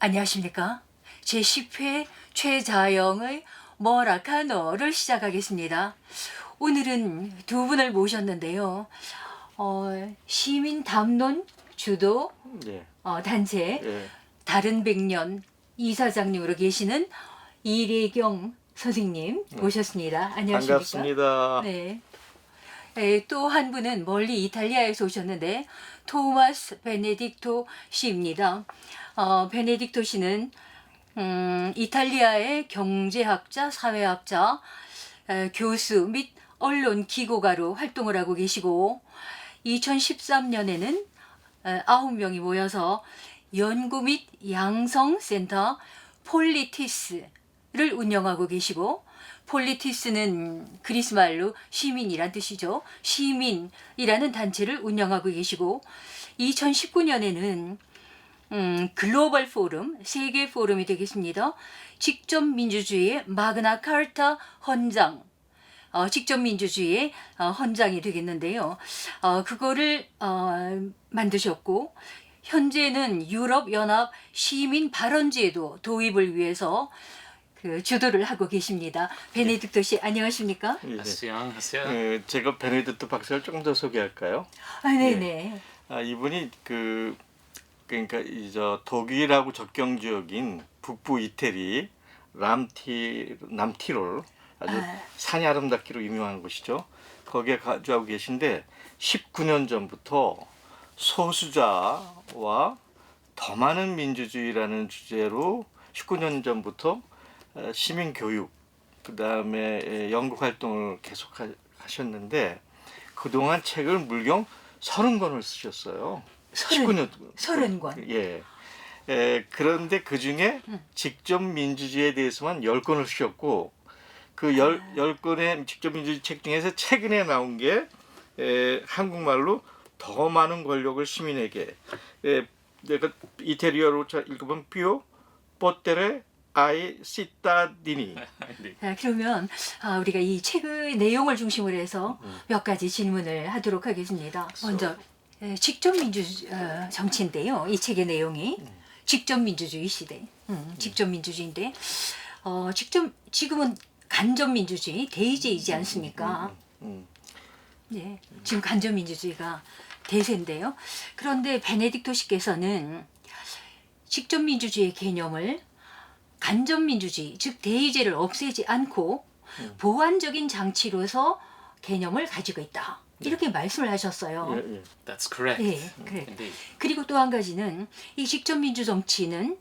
안녕하십니까? 제10회 최자영의 뭐라카 너를 시작하겠습니다. 오늘은 두 분을 모셨는데요. 시민 담론 주도 예, 단체 예, 다른 백년 이사장님으로 계시는 이래경 선생님 모셨습니다. 안녕하십니까? 반갑습니다. 네. 또 한 분은 멀리 이탈리아에서 오셨는데 토마스 베네딕토 씨입니다. 베네딕토 씨는 이탈리아의 경제학자, 사회학자, 교수 및 언론 기고가로 활동을 하고 계시고 2013년에는 9명이 모여서 연구 및 양성센터 폴리티스를 운영하고 계시고, 폴리티스는 그리스 말로 시민이란 뜻이죠. 시민이라는 단체를 운영하고 계시고 2019년에는 글로벌 포럼, 세계 포럼이 되겠습니다. 직접 민주주의의 마그나 카타 헌장, 직접 민주주의의 헌장이 되겠는데요. 그거를 만드셨고, 현재는 유럽 연합 시민 발언제도 도입을 위해서 주도를 하고 계십니다. 베네딕토 씨, 안녕하십니까? 예, 하세요. 제가 베네딕토 박사를 조금 더 소개할까요? 네네. 이분이 그러니까 저 독일하고 접경 지역인 북부 이태리 남티롤 아주 산이 아름답기로 유명한 곳이죠. 거기에 거주하고 계신데 19년 전부터 소수자와 더 많은 민주주의라는 주제로 19년 전부터 시민 교육, 그 다음에 연구 활동을 계속 하셨는데 그동안 책을 물경 30권을 쓰셨어요. 19년. 30권. 예. 그런데 그 중에 직접 민주주의에 대해서만 10권을 쓰셨고, 그 10권의 직접 민주주의 책 중에서 최근에 나온 게 한국말로 더 많은 권력을 시민에게. 내가 이태리어로 읽어보면 피오 포테레 아이 시타디니. 그러면 우리가 이 책의 내용을 중심으로 해서 몇 가지 질문을 하도록 하겠습니다. 먼저 직접 민주 정치인데요. 이 책의 내용이 직접 민주주의 시대, 직접 민주주의인데 지금은 간접 민주주의 대의제이지 않습니까? 예, 지금 간접 민주주의가 대세인데요. 그런데 베네딕토 씨께서는 직접 민주주의의 개념을 간접 민주주의, 즉 대의제를 없애지 않고 보완적인 장치로서 개념을 가지고 있다. 이렇게 말씀을 하셨어요. 예. That's correct. 예, 그래. Indeed. 그리고 또 한 가지는 이 직접 민주 정치는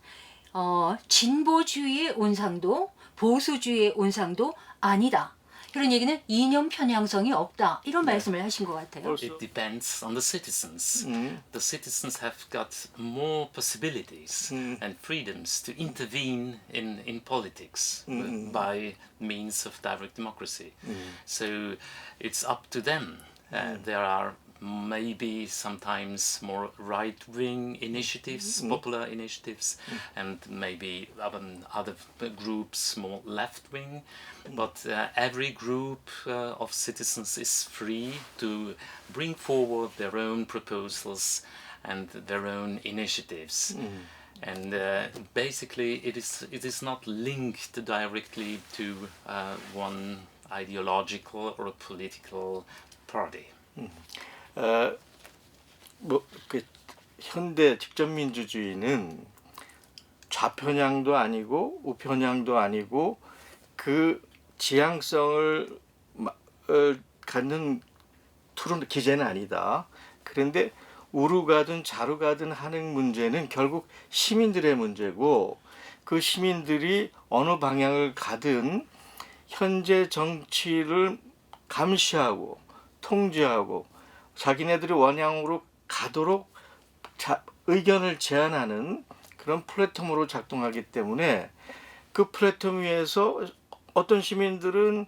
진보주의의 온상도 보수주의의 온상도 아니다. 그런 얘기는 이념 편향성이 없다. 이런 말씀을 하신 것 같아요. It depends on the citizens. The citizens have got more possibilities and freedoms to intervene in politics by means of direct democracy. So it's up to them. There are maybe sometimes more right-wing initiatives, popular initiatives, and maybe other groups more left-wing. But every group of citizens is free to bring forward their own proposals and their own initiatives. And basically, it is not linked directly to one ideological or political party. 그 현대 직접 민주주의는 좌편향도 아니고 우편향도 아니고 그 지향성을 갖는 툴은 기제는 아니다. 그런데 우로 가든 좌로 가든 하는 문제는 결국 시민들의 문제고, 그 시민들이 어느 방향을 가든 현재 정치를 감시하고 통제하고 자기네들의 원향으로 가도록 의견을 제안하는 그런 플랫폼으로 작동하기 때문에, 그 플랫폼 위에서 어떤 시민들은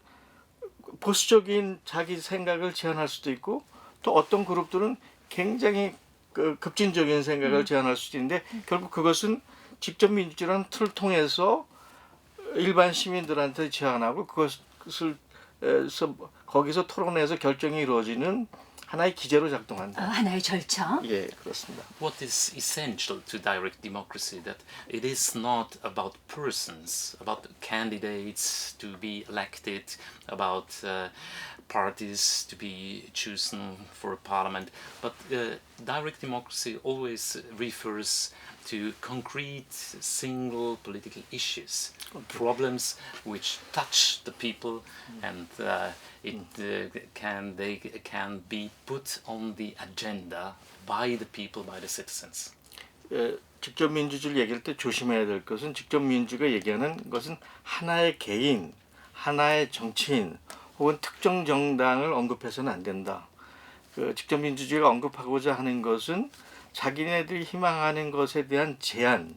보수적인 자기 생각을 제안할 수도 있고, 또 어떤 그룹들은 굉장히 급진적인 생각을 제안할 수도 있는데, 결국 그것은 직접 민주주의라는 틀을 통해서 일반 시민들한테 제안하고 그것을 거기서 토론해서 결정이 이루어지는 하나의 기제로 작동한다. 하나의 절차. 예, 그렇습니다. What is essential to direct democracy that it is not about persons, about candidates to be elected, about parties to be chosen for a parliament, but direct democracy always refers to concrete single political issues, problems which touch the people, and they can be put on the agenda by the people, by the citizens. 직접 민주주의를 얘기할 때 조심해야 될 것은 직접 민주가 얘기하는 것은 하나의 개인, 하나의 정치인 혹은 특정 정당을 언급해서는 안 된다. 직접 민주주의가 언급하고자 하는 것은 자기네들이 희망하는 것에 대한 제안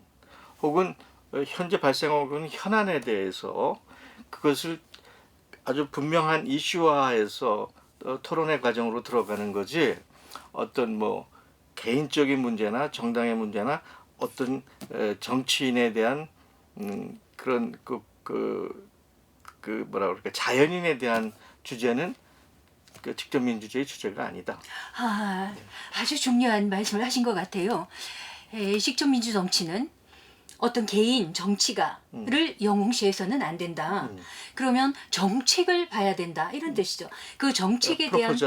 혹은 현재 발생하고 있는 현안에 대해서 그것을 아주 분명한 이슈화해서 토론의 과정으로 들어가는 거지 어떤 뭐 개인적인 문제나 정당의 문제나 어떤 정치인에 대한 그런 뭐라 그럴까 자연인에 대한 주제는 그 직접 민주주의 주제가 아니다. 아주 중요한 말씀을 하신 것 같아요. 직접 민주 정치는 어떤 개인 정치가를 영웅시해서는 안 된다. 그러면 정책을 봐야 된다 이런 뜻이죠. 그 정책에 대한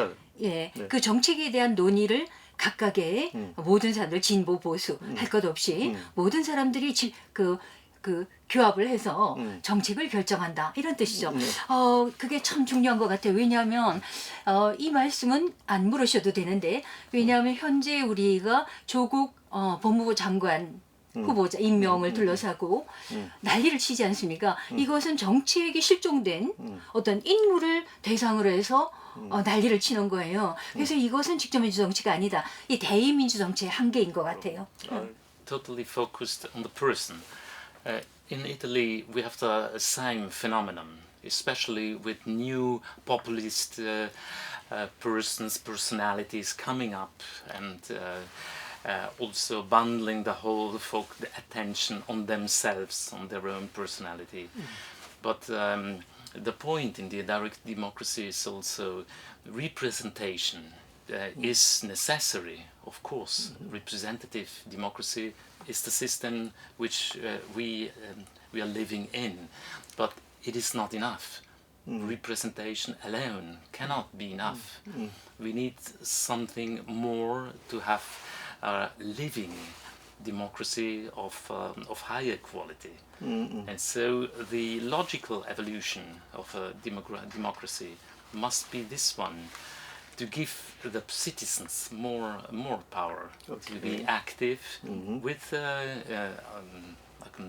그 정책에 대한 논의를 각각의 모든 사람들 진보 보수 할 것 없이 모든 사람들이 그 규합을 해서 정책을 결정한다 이런 뜻이죠. 그게 참 중요한 것 같아요. 왜냐하면 이 말씀은 안 물으셔도 되는데 왜냐하면 현재 우리가 조국 법무부 장관 후보자 임명을 둘러싸고 난리를 치지 않습니까? 이것은 정치에게 실종된 어떤 인물을 대상으로 해서 난리를 치는 거예요. 그래서 이것은 직접 민주 정치가 아니다. 이 대의 민주 정치의 한계인 것 같아요. Totally focused on the person. In Italy, we have the same phenomenon, especially with new populist personalities coming up and also bundling the whole the attention on themselves, on their own personality. But the point in the direct democracy is also representation is necessary, of course. Representative democracy is the system which we are living in, but it is not enough. Representation alone cannot be enough. We need something more to have a living democracy of higher quality. And so the logical evolution of a democracy must be this one, to give the citizens more power to be active with a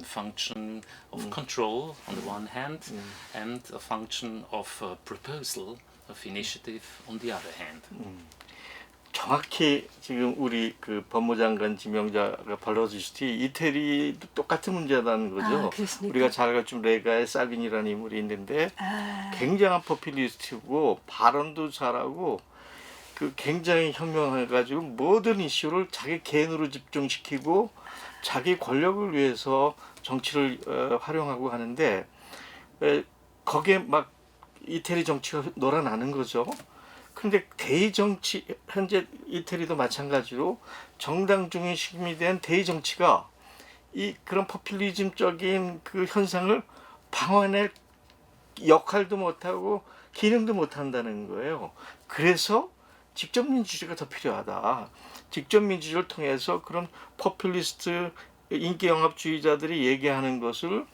function of control on the one hand and a function of proposal, of initiative on the other hand. 정확히 지금 우리 그 법무장관 지명자가 벌어지시티 이태리도 똑같은 문제라는 거죠. 우리가 잘 알고 레가의 살빈이라는 인물이 있는데 굉장한 포퓰리스트고 발언도 잘하고 그 굉장히 현명해가지고 모든 이슈를 자기 개인으로 집중시키고 자기 권력을 위해서 정치를 활용하고 하는데 거기에 막 이태리 정치가 놀아나는 거죠. 근데 대의 정치, 현재 이태리도 마찬가지로 정당 중심이 된 대의 정치가 이 그런 포퓰리즘적인 그 현상을 방어해낼 역할도 못하고 기능도 못한다는 거예요. 그래서 직접 민주주의가 더 필요하다. 직접 민주주의를 통해서 그런 포퓰리스트 인기영합주의자들이 얘기하는 것을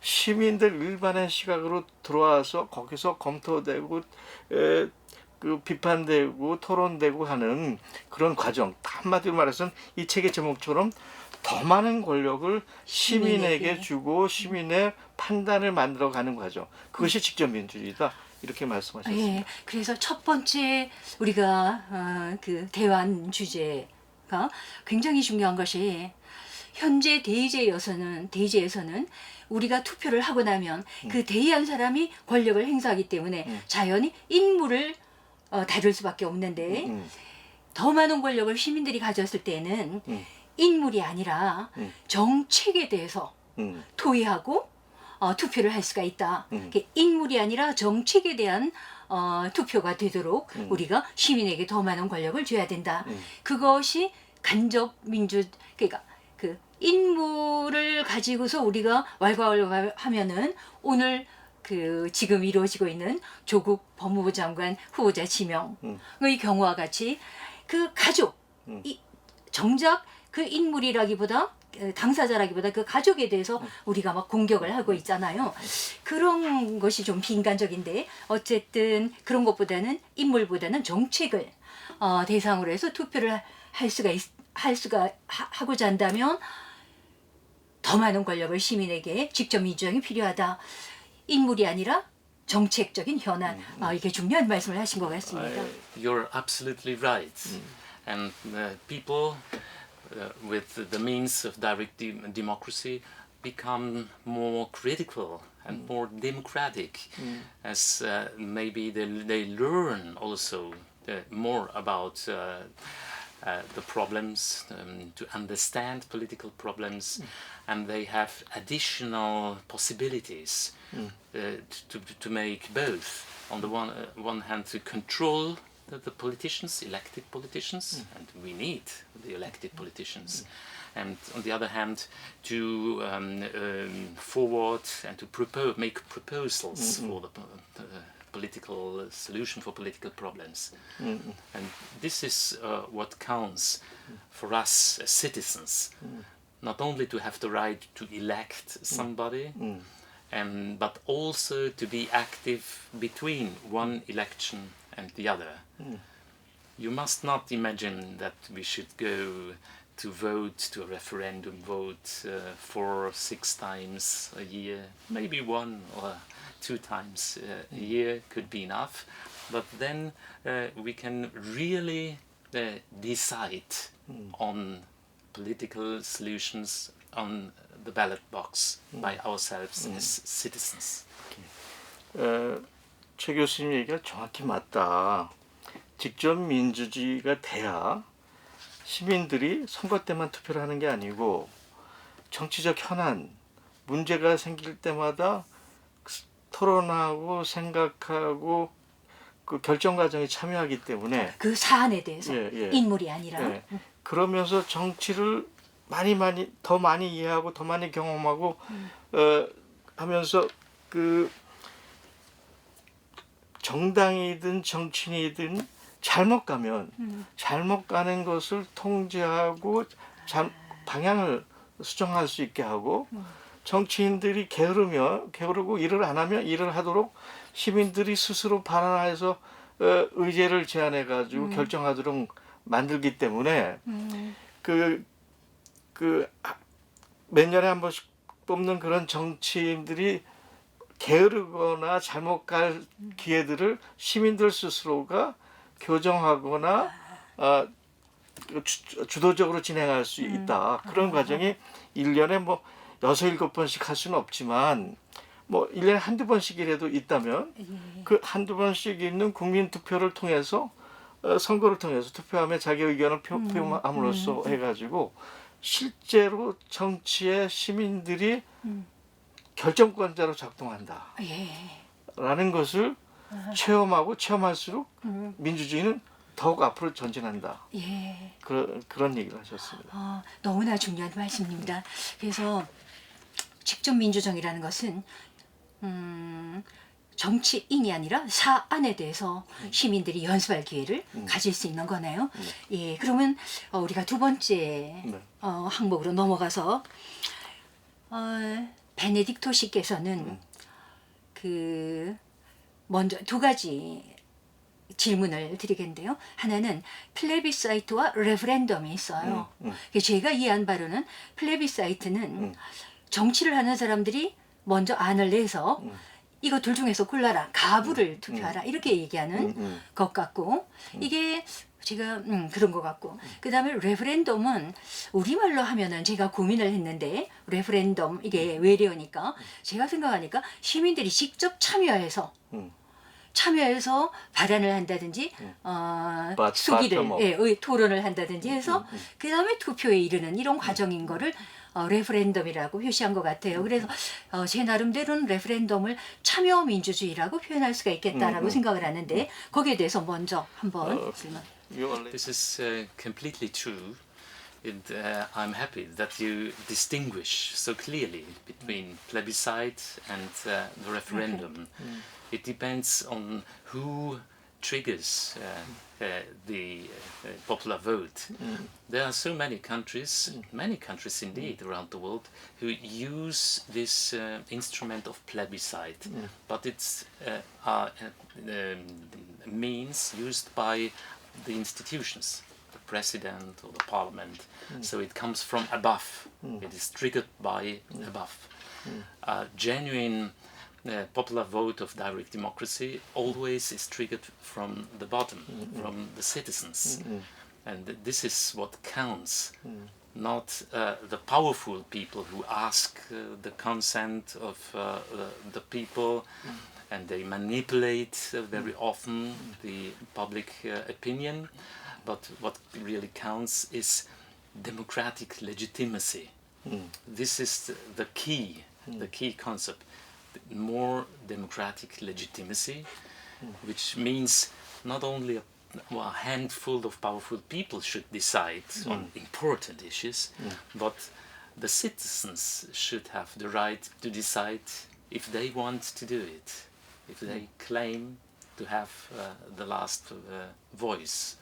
시민들 일반의 시각으로 들어와서 거기서 검토되고 그 비판되고 토론되고 하는 그런 과정. 한마디로 말해서는 이 책의 제목처럼 더 많은 권력을 시민에게 주고 시민의 판단을 만들어가는 과정. 그것이 직접 민주주의다. 이렇게 말씀하셨습니다. 예, 그래서 첫 번째 우리가 그 대화한 주제가 굉장히 중요한 것이 현재 대의제에서는 우리가 투표를 하고 나면 그 대의한 사람이 권력을 행사하기 때문에 자연히 인물을 다룰 수밖에 없는데 더 많은 권력을 시민들이 가졌을 때는 인물이 아니라 정책에 대해서 토의하고 투표를 할 수가 있다. 인물이 아니라 정책에 대한 투표가 되도록 우리가 시민에게 더 많은 권력을 줘야 된다. 그것이 간접 민주 그러니까 그 인물을 가지고서 우리가 왈가왈부하면은 오늘 그 지금 이루어지고 있는 조국 법무부 장관 후보자 지명의 경우와 같이 그 가족 이 정작 그 인물이라기보다 당사자라기보다 그 가족에 대해서 우리가 막 공격을 하고 있잖아요. 그런 것이 좀 비인간적인데 어쨌든 그런 것보다는 인물보다는 정책을 대상으로 해서 투표를 하고자 한다면 더 많은 권력을 시민에게 직접 민주정이 필요하다. 인물이 아니라 정책적인 현안. 이게 중요한 말씀을 하신 것 같습니다. You're absolutely right. And people with the means of direct democracy become more critical and more democratic as maybe they learn also more about the problems, to understand political problems, and they have additional possibilities to make both. On the one hand, to control the politicians, elected politicians, and we need the elected politicians. And on the other hand, to forward and to make proposals for the political solution for political problems. And this is what counts for us as citizens. Not only to have the right to elect somebody, but also to be active between one election and the other. You must not imagine that we should go to vote, to a referendum vote 4 or 6 times a year. Maybe 1 or 2 times a year could be enough. But then we can really decide on political solutions on the ballot box by ourselves as citizens. 최 교수님 얘기가 정확히 맞다. 직접 민주주의가 돼야 시민들이 선거 때만 투표를 하는 게 아니고 정치적 현안, 문제가 생길 때마다 토론하고 생각하고 그 결정 과정에 참여하기 때문에 그 사안에 대해서 인물이 아니라 그러면서 정치를 더 많이 이해하고 더 많이 경험하고 하면서 그 정당이든 정치인이든 잘못 가는 것을 통제하고 방향을 수정할 수 있게 하고 정치인들이 게으르고 일을 안 하면 일을 하도록 시민들이 스스로 반환해서 의제를 제안해 가지고 결정하도록 만들기 때문에 몇 년에 한 번씩 뽑는 그런 정치인들이 게으르거나 잘못 갈 기회들을 시민들 스스로가 교정하거나 주도적으로 진행할 수 있다. 그런 과정이 1년에 뭐 6, 7번씩 할 수는 없지만 뭐 1년에 한두 번씩이라도 있다면 그 한두 번씩 있는 국민 투표를 통해서 선거를 통해서 투표하며 자기 의견을 표명함으로써 해가지고 실제로 정치에 시민들이 결정권자로 작동한다. 라는 것을 체험할수록 민주주의는 더욱 앞으로 전진한다. 그런 얘기를 하셨습니다. 너무나 중요한 말씀입니다. 그래서 직접 민주정이라는 것은 정치인이 아니라 사안에 대해서 시민들이 연습할 기회를 가질 수 있는 거네요. 그러면 우리가 두 번째 항목으로 넘어가서 베네딕토 씨께서는 먼저 2가지 질문을 드리겠는데요. 하나는 플레비사이트와 레퍼런덤이 있어요. 제가 이해한 바로는 플레비사이트는 정치를 하는 사람들이 먼저 안을 내서 이거 둘 중에서 골라라. 가부를 투표하라. 이렇게 얘기하는 것 같고 이게 제가 그런 것 같고 그 다음에 레퍼런덤은 우리말로 하면은 제가 고민을 했는데 레퍼런덤 이게 외래어니까 제가 생각하니까 시민들이 직접 참여해서 참여해서 발언을 한다든지 수기를 토론을 한다든지 해서 그 다음에 투표에 이르는 이런 과정인 거를 레퍼런덤이라고 표시한 것 같아요. 그래서 제 나름대로는 레퍼런덤을 참여 민주주의라고 표현할 수가 있겠다라고 생각을 하는데 거기에 대해서 먼저 한번 질문. This is completely true. And, I'm happy that you distinguish so clearly between plebiscite and the referendum. It depends on who triggers the popular vote. There are so many countries indeed around the world, who use this instrument of plebiscite, but it's a means used by the institutions, the president or the parliament. So it comes from above. It is triggered by above. A genuine popular vote of direct democracy always is triggered from the bottom, from the citizens. And this is what counts, not the powerful people who ask the consent of the people, and they manipulate very often the public opinion. But what really counts is democratic legitimacy. This is the key concept. More democratic legitimacy, which means not only a handful of powerful people should decide on important issues, but the citizens should have the right to decide if they want to do it, if they claim to have the last voice.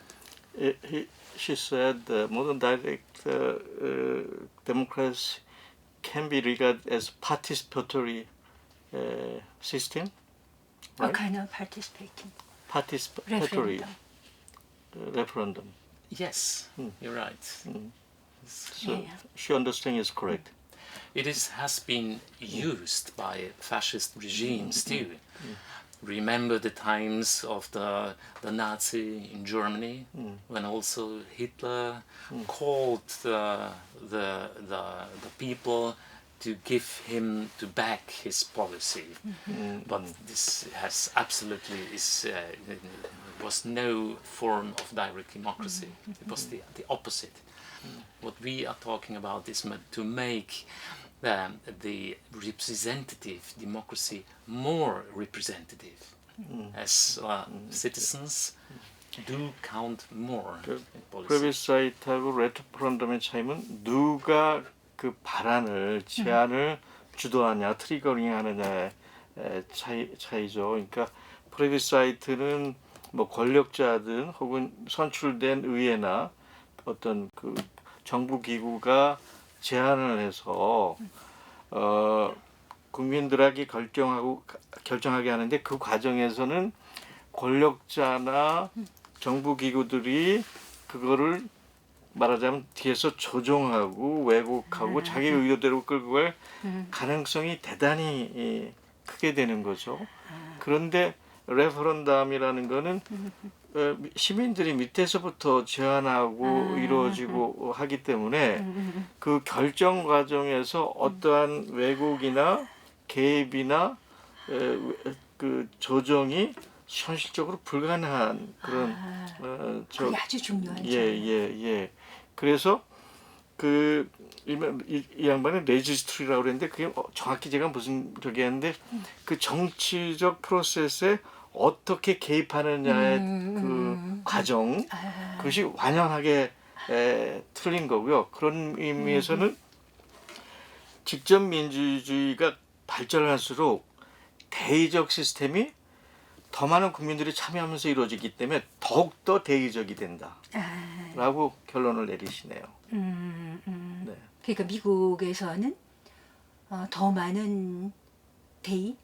She said modern direct democracy can be regarded as participatory system. What kind of participating? Participatory referendum. Yes, you're right. So she understands is correct. It has been used by fascist regimes too. Remember the times of the Nazi in Germany, when also Hitler called the people to give him, to back his policy. But this has absolutely was no form of direct democracy. It was the opposite. What we are talking about is to make the representative democracy more representative, as citizens do count more in policy. 플레비사이트하고 레퍼런덤의 차이는 누가 그 발안을 제안을 주도하냐, 트리거링 하느냐의 차이죠. 그러니까 플레비사이트는 뭐 권력자든 혹은 선출된 의회나 어떤 그 정부 기구가 제안을 해서 국민들에게 결정하게 하는데 그 과정에서는 권력자나 정부 기구들이 그거를 말하자면 뒤에서 조종하고 왜곡하고 자기 의도대로 끌고 갈 가능성이 대단히 크게 되는 거죠. 그런데 레퍼런덤이라는 거는 시민들이 밑에서부터 제안하고 이루어지고 하기 때문에 그 결정 과정에서 어떠한 왜곡이나 개입이나 그 조정이 현실적으로 불가능한 그런 그게 아주 중요하죠. 예. 그래서 이 양반은 레지스트리라고 그랬는데 그게 정확히 제가 무슨 저기 했는데 그 정치적 프로세스에 어떻게 개입하느냐의 그 과정 그것이 완연하게 틀린 거고요. 그런 의미에서는 직접 민주주의가 발전할수록 대의적 시스템이 더 많은 국민들이 참여하면서 이루어지기 때문에 더욱더 대의적이 된다라고 결론을 내리시네요. 네. 그러니까 미국에서는 더 많은 대의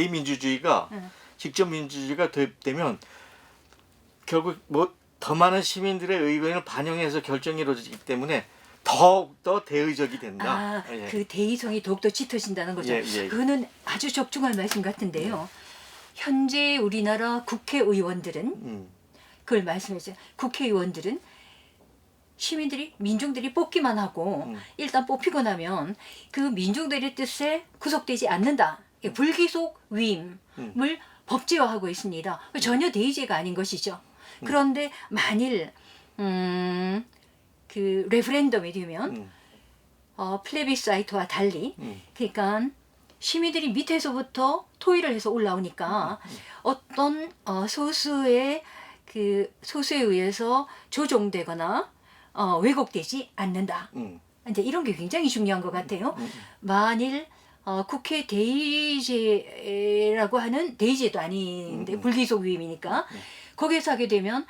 민주주의가 직접 민주주의가 도입되면 결국 뭐 더 많은 시민들의 의견을 반영해서 결정이 이루어지기 때문에 더욱더 대의적이 된다. 그 대의성이 더욱더 짙어진다는 거죠. 그거는 아주 적중한 말씀 같은데요. 현재 우리나라 국회의원들은 그걸 말씀하세요. 국회의원들은 시민들이 민중들이 뽑기만 하고 일단 뽑히고 나면 그 민중들의 뜻에 구속되지 않는다. 불기속 위임을 법제화하고 있습니다. 전혀 대의제가 아닌 것이죠. 그런데 만일 그 레퍼런덤이 되면 플레비사이트와 달리 그러니까 시민들이 밑에서부터 토의를 해서 올라오니까 어떤 소수의 그 소수에 의해서 조종되거나 왜곡되지 않는다. 이제 이런 게 굉장히 중요한 것 같아요. 만일 국회 대의제라고 하는 대의제도 아닌데 불기속 위임이니까 거기에서 하게 되면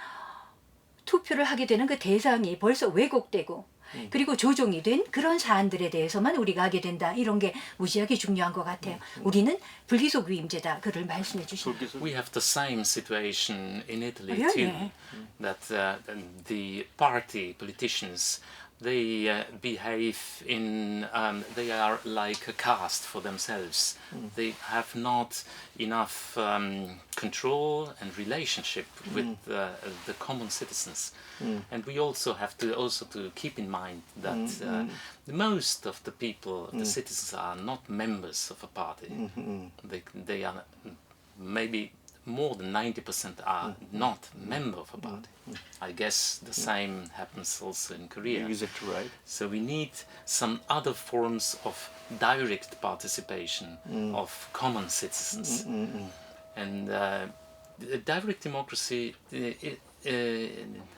투표를 하게 되는 그 대상이 벌써 왜곡되고 그리고 조종이 된 그런 사안들에 대해서만 우리가 하게 된다. 이런 게 무지하게 중요한 것 같아요. 우리는 불기속 위임제다. 그를 말씀해 주십니다. We have the same situation in Italy Really? too. That the party politicians they behave in they are like a caste for themselves. They have not enough control and relationship with the common citizens. And we also have to keep in mind that most of the people, the citizens, are not members of a party. They are maybe more than 90% are not member of a party. I guess the same happens also in Korea. Exactly right. So we need some other forms of direct participation of common citizens. And direct democracy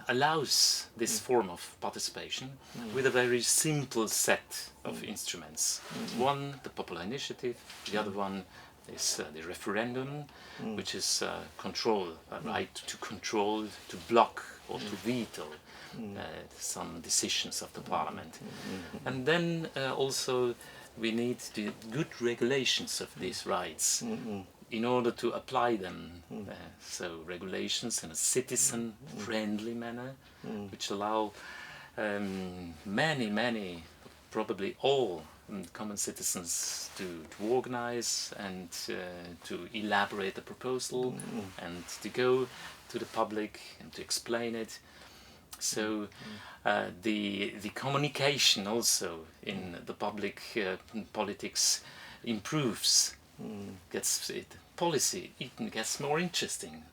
allows this form of participation with a very simple set of instruments. One, the popular initiative, the other one is the referendum, which is control, right to control, to block or to veto some decisions of the parliament. And then also we need the good regulations of these rights in order to apply them. So regulations in a citizen-friendly manner, which allow many, probably all common citizens to organize and to elaborate a proposal and to go to the public and to explain it. So the communication also in the public politics improves, gets it policy even gets more interesting.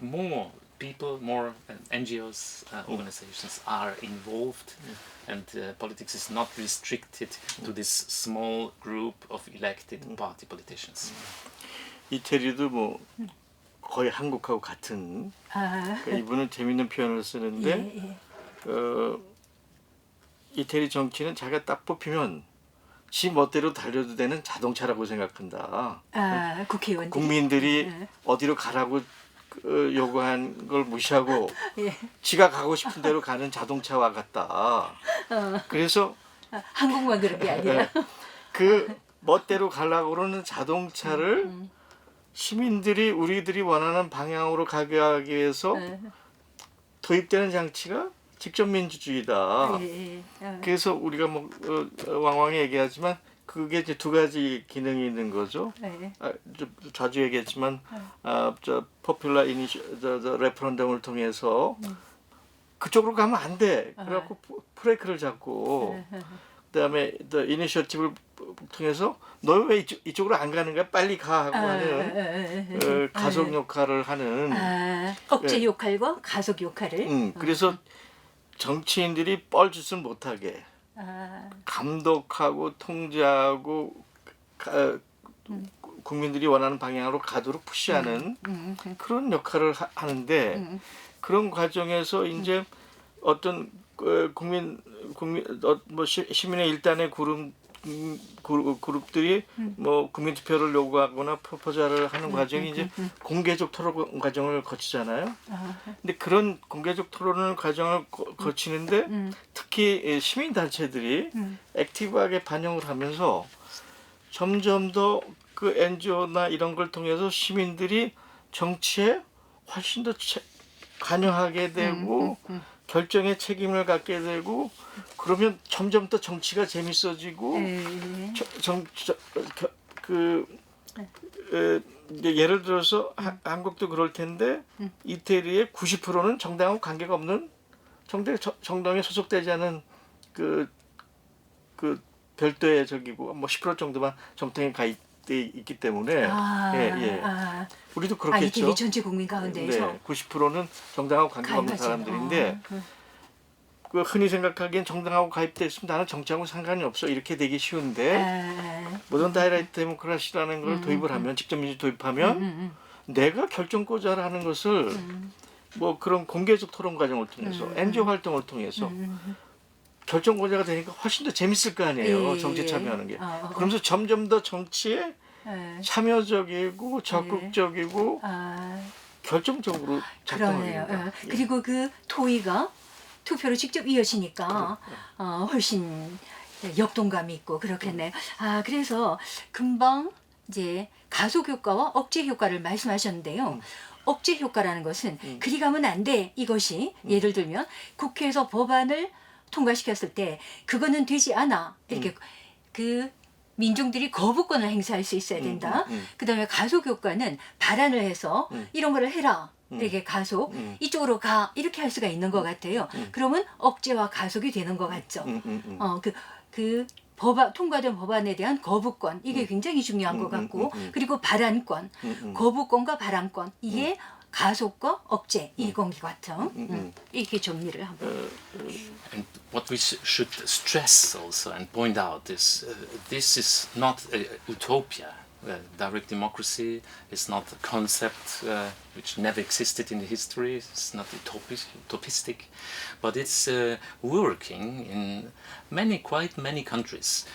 More people, more NGOs, organizations are involved, and politics is not restricted to this small group of elected party politicians. 이태리도 뭐 거의 한국하고 같은 그러니까 이분은 재밌는 표현을 쓰는데 이태리 정치는 자기가 딱 뽑히면 지 멋대로 달려도 되는 자동차라고 생각한다. 국회의원들이. 국민들이 어디로 가라고 요구한 걸 무시하고 지가 가고 싶은 대로 가는 자동차와 같다. 그래서 한국만 그런 게 아니라 그 멋대로 가려고 그러는 자동차를 시민들이 우리들이 원하는 방향으로 가게 하기 위해서 도입되는 장치가 직접 민주주의다. 그래서 우리가 뭐 왕왕히 얘기하지만 그게 이제 두 가지 기능이 있는 거죠. 자주 얘기했지만 저 포퓰러 저 레퍼런덤을 통해서 그쪽으로 가면 안 돼. 그래갖고 브레이크를 잡고 그다음에 이니셔티브를 통해서 너 왜 이쪽으로 안 가는 거야? 빨리 가 하고 하는 가속 역할을 하는 억제 역할과 가속 역할을. 그래서 정치인들이 뻘짓을 못하게 감독하고 통제하고 국민들이 원하는 방향으로 가도록 푸시하는 그런 역할을 하는데 그런 과정에서 이제 어떤 시민의 일단의 그룹들이 뭐 국민투표를 요구하거나 프로포즈를 하는 과정이 이제 공개적 토론 과정을 거치잖아요. 근데 그런 공개적 토론을 과정을 거치는데 특히 시민단체들이 액티브하게 반영을 하면서 점점 더 그 NGO나 이런 걸 통해서 시민들이 정치에 훨씬 더 관여하게 되고 결정에 책임을 갖게 되고 그러면 점점 더 정치가 재밌어지고 예를 들어서 한국도 그럴 텐데 이태리의 90%는 정당하고 관계가 없는 정당에 소속되지 않은 그 별도의 적이고 뭐 10% 정도만 정당에 가 가입돼 있기 때문에 우리도 그렇겠죠. 이태리 전체 국민 가운데에서 네, 90%는 정당하고 관계가 없는 사람들인데 그 흔히 생각하기엔 정당하고 가입돼 있으면 나는 정치하고 상관이 없어 이렇게 되기 쉬운데 모던 다이렉트 데모크라시라는 걸 도입을 하면 직접 민주 도입하면 내가 결정권자라는 것을 뭐 그런 공개적 토론 과정을 통해서 NGO 활동을 통해서 결정권자가 되니까 훨씬 더 재밌을 거 아니에요. 정치 참여하는 게. 그러면서 점점 더 정치에 참여적이고 적극적이고 결정적으로 작동하게 된다. 그리고 그 토의가 투표로 직접 이어지니까 훨씬 역동감이 있고 그렇겠네요. 그래서 금방 이제 가속 효과와 억제 효과를 말씀하셨는데요. 억제 효과라는 것은 그리 가면 안 돼. 이것이 예를 들면 국회에서 법안을 통과시켰을 때 그거는 되지 않아. 이렇게 그 민중들이 거부권을 행사할 수 있어야 된다. 그다음에 가속 효과는 발안을 해서 이런 거를 해라. 이렇게 가속 이쪽으로 가 이렇게 할 수가 있는 것 같아요. 그러면 억제와 가속이 되는 것 같죠. 그 통과된 법안에 대한 거부권 이게 굉장히 중요한 것 같고 그리고 발안권, 거부권과 발안권 이게 가속과 억제 이건 것 같죠. 이렇게 정리를 한번. And what we should stress also and point out is this is not a utopia. Direct democracy is not a concept which never existed in the history. It's not utopistic, but it's working in quite many countries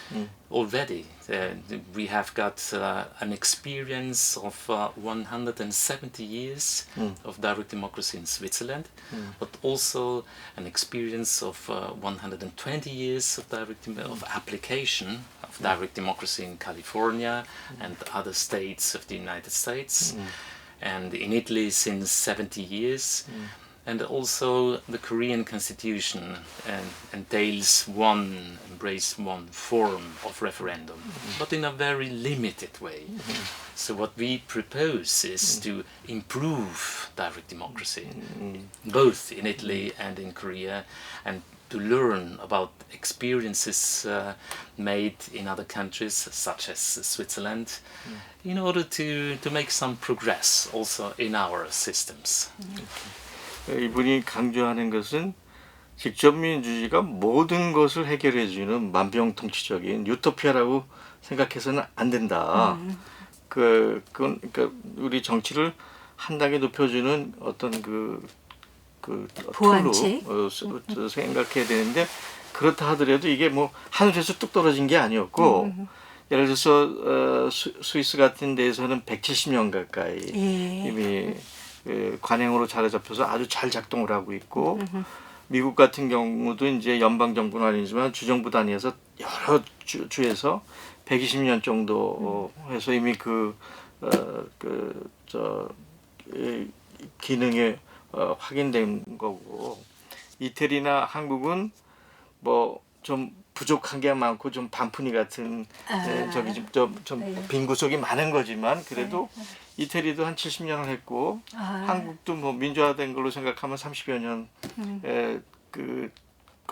already. We have got an experience of 170 years of direct democracy in Switzerland, but also an experience of 120 years of of application of direct democracy in California and other states of the United States, and in Italy since 70 years. And also the Korean constitution embrace one form of referendum, but in a very limited way. So what we propose is to improve direct democracy, both in Italy and in Korea, and to learn about experiences made in other countries, such as Switzerland, in order to make some progress also in our systems. 이분이 강조하는 것은 직접 민주주의가 모든 것을 해결해주는 만병통치적인 유토피아라고 생각해서는 안 된다. 그러니까 우리 정치를 한 단계 높여주는 어떤 그 툴로 생각해야 되는데 그렇다 하더라도 이게 뭐 하늘에서 뚝 떨어진 게 아니었고 예를 들어서 스위스 같은 데에서는 170년 가까이 이미 관행으로 자리 잡혀서 아주 잘 작동을 하고 있고 미국 같은 경우도 이제 연방 정부는 아니지만 주정부 단위에서 여러 주에서 120년 정도 해서 이미 기능이 확인된 거고 이태리나 한국은 뭐 좀 부족한 게 많고 좀 반푼이 같은 좀 빈 구석이 많은 거지만 그래도 이태리도 한 70년을 했고 한국도 뭐 민주화된 걸로 생각하면 30여 년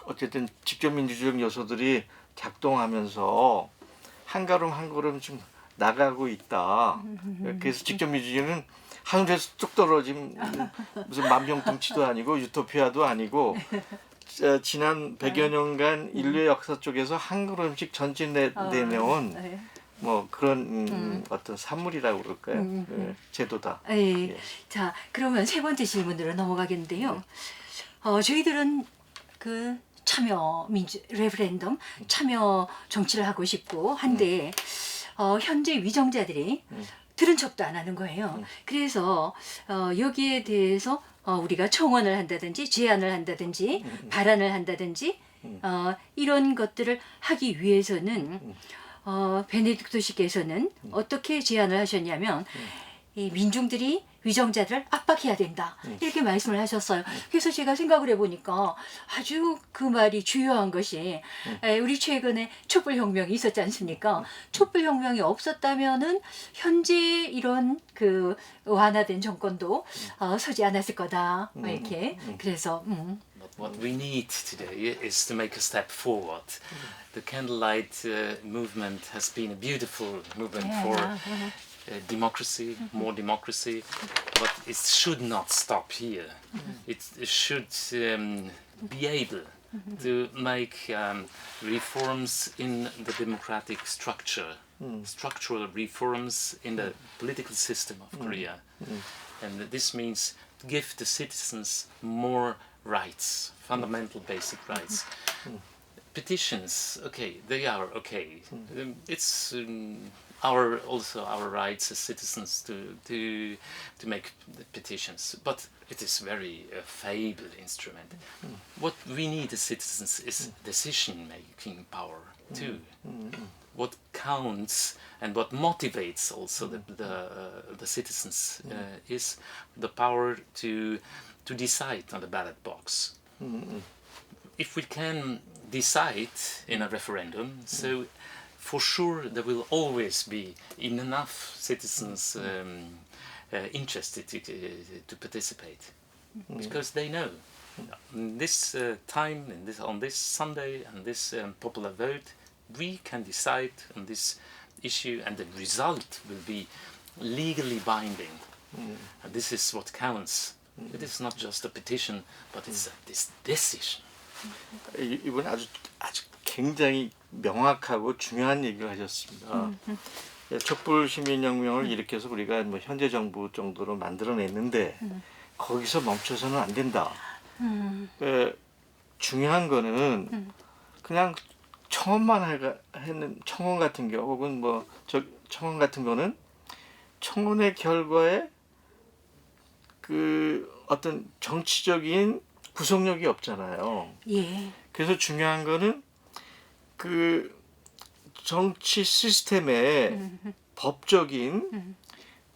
어쨌든 직접 민주주의 요소들이 작동하면서 한 걸음 한 걸음 좀 나가고 있다. 그래서 직접 민주주의는 하늘에서 뚝 떨어진 무슨 만병통치도 아니고 유토피아도 아니고 지난 100여 년간 인류의 역사 쪽에서 한 걸음씩 전진내놓은 뭐 그런 어떤 산물이라고 그럴까요? 제도다. 자, 그러면 세 번째 질문으로 넘어가겠는데요. 저희들은 그 레퍼런덤 참여 정치를 하고 싶고 한데 현재 위정자들이 들은 척도 안 하는 거예요. 그래서 여기에 대해서 우리가 청원을 한다든지 제안을 한다든지 발안을 한다든지 이런 것들을 하기 위해서는 베네딕토씨께서는 어떻게 제안을 하셨냐면 이 민중들이 위정자들을 압박해야 된다 이렇게 말씀을 하셨어요. 그래서 제가 생각을 해보니까 아주 그 말이 주요한 것이 우리 최근에 촛불혁명이 있었지 않습니까? 촛불혁명이 없었다면은 현재 이런 그 완화된 정권도 서지 않았을 거다 이렇게 그래서 But what we need today is to make a step forward. The candlelight movement has been a beautiful movement for democracy, more democracy, but it should not stop here. It should be able to make reforms in the democratic structure, structural reforms in the political system of Korea. And this means to give the citizens more rights, fundamental basic rights. Petitions, okay, they are okay. It's also our rights as citizens to make the petitions, but it is very feeble instrument. What we need as citizens is decision-making power too. What counts and what motivates also the citizens is the power to decide on the ballot box. If we can decide in a referendum, so for sure there will always be enough citizens interested to participate, because they know this time on this Sunday and this popular vote we can decide on this issue and the result will be legally binding. And this is what counts. It is not just a petition, but it's this decision. 이분 아주 굉장히 명확하고 중요한 얘기를 하셨습니다. 촛불 시민혁명을 일으켜서 우리가 뭐 현재 정부 정도로 만들어냈는데 거기서 멈춰서는 안 된다. 중요한 거는 그냥 청원만 했는 청원 같은 경우 혹은 뭐 청원 같은 거는 청원의 결과에 그 어떤 정치적인 구속력이 없잖아요. 예. 그래서 중요한 거는 그 정치 시스템에 법적인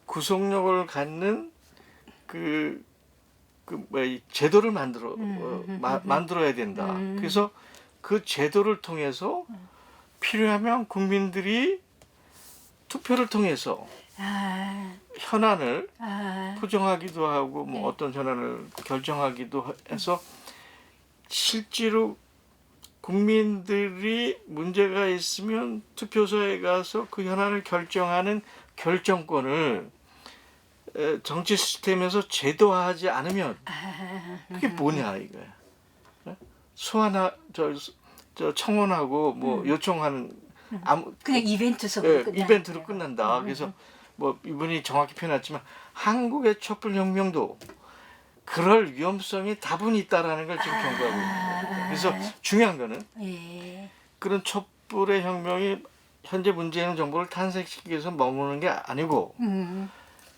구속력을 갖는 제도를 만들어야 된다. 그래서 그 제도를 통해서 필요하면 국민들이 투표를 통해서 현안을 부정하기도 하고 뭐 어떤 현안을 결정하기도 해서 실제로 국민들이 문제가 있으면 투표소에 가서 그 현안을 결정하는 결정권을 정치 시스템에서 제도화하지 않으면 그게 뭐냐 이거야. 저 청원하고 뭐 요청하는 그냥 이벤트로 끝난다. 그래서 뭐 이분이 정확히 표현했지만 한국의 촛불혁명도 그럴 위험성이 다분히 있다라는 걸 지금 경고하고 있는 겁니다. 그래서 중요한 거는 그런 촛불의 혁명이 현재 문제 있는 정부를 탄생시키기 위해서 머무는 게 아니고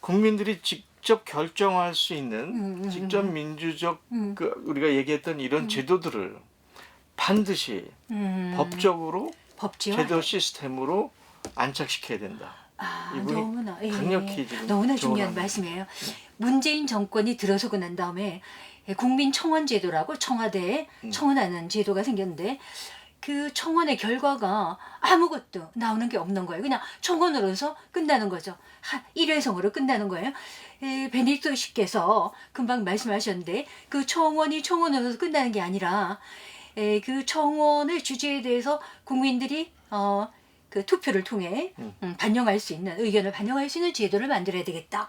국민들이 직접 결정할 수 있는 직접 민주적 우리가 얘기했던 이런 제도들을 반드시 법적으로 제도 시스템으로 안착시켜야 된다. 너무나 강력히 지금 너무나 중요한 말씀이에요. 문재인 정권이 들어서고 난 다음에 국민 청원 제도라고 청와대에 청원하는 제도가 생겼는데 그 청원의 결과가 아무것도 나오는 게 없는 거예요. 그냥 청원으로서 끝나는 거죠. 일회성으로 끝나는 거예요. 베네딕토 씨께서 금방 말씀하셨는데 그 청원이 청원으로서 끝나는 게 아니라 그 청원의 주제에 대해서 국민들이 그 투표를 통해 반영할 수 있는 의견을 반영할 수 있는 제도를 만들어야 되겠다.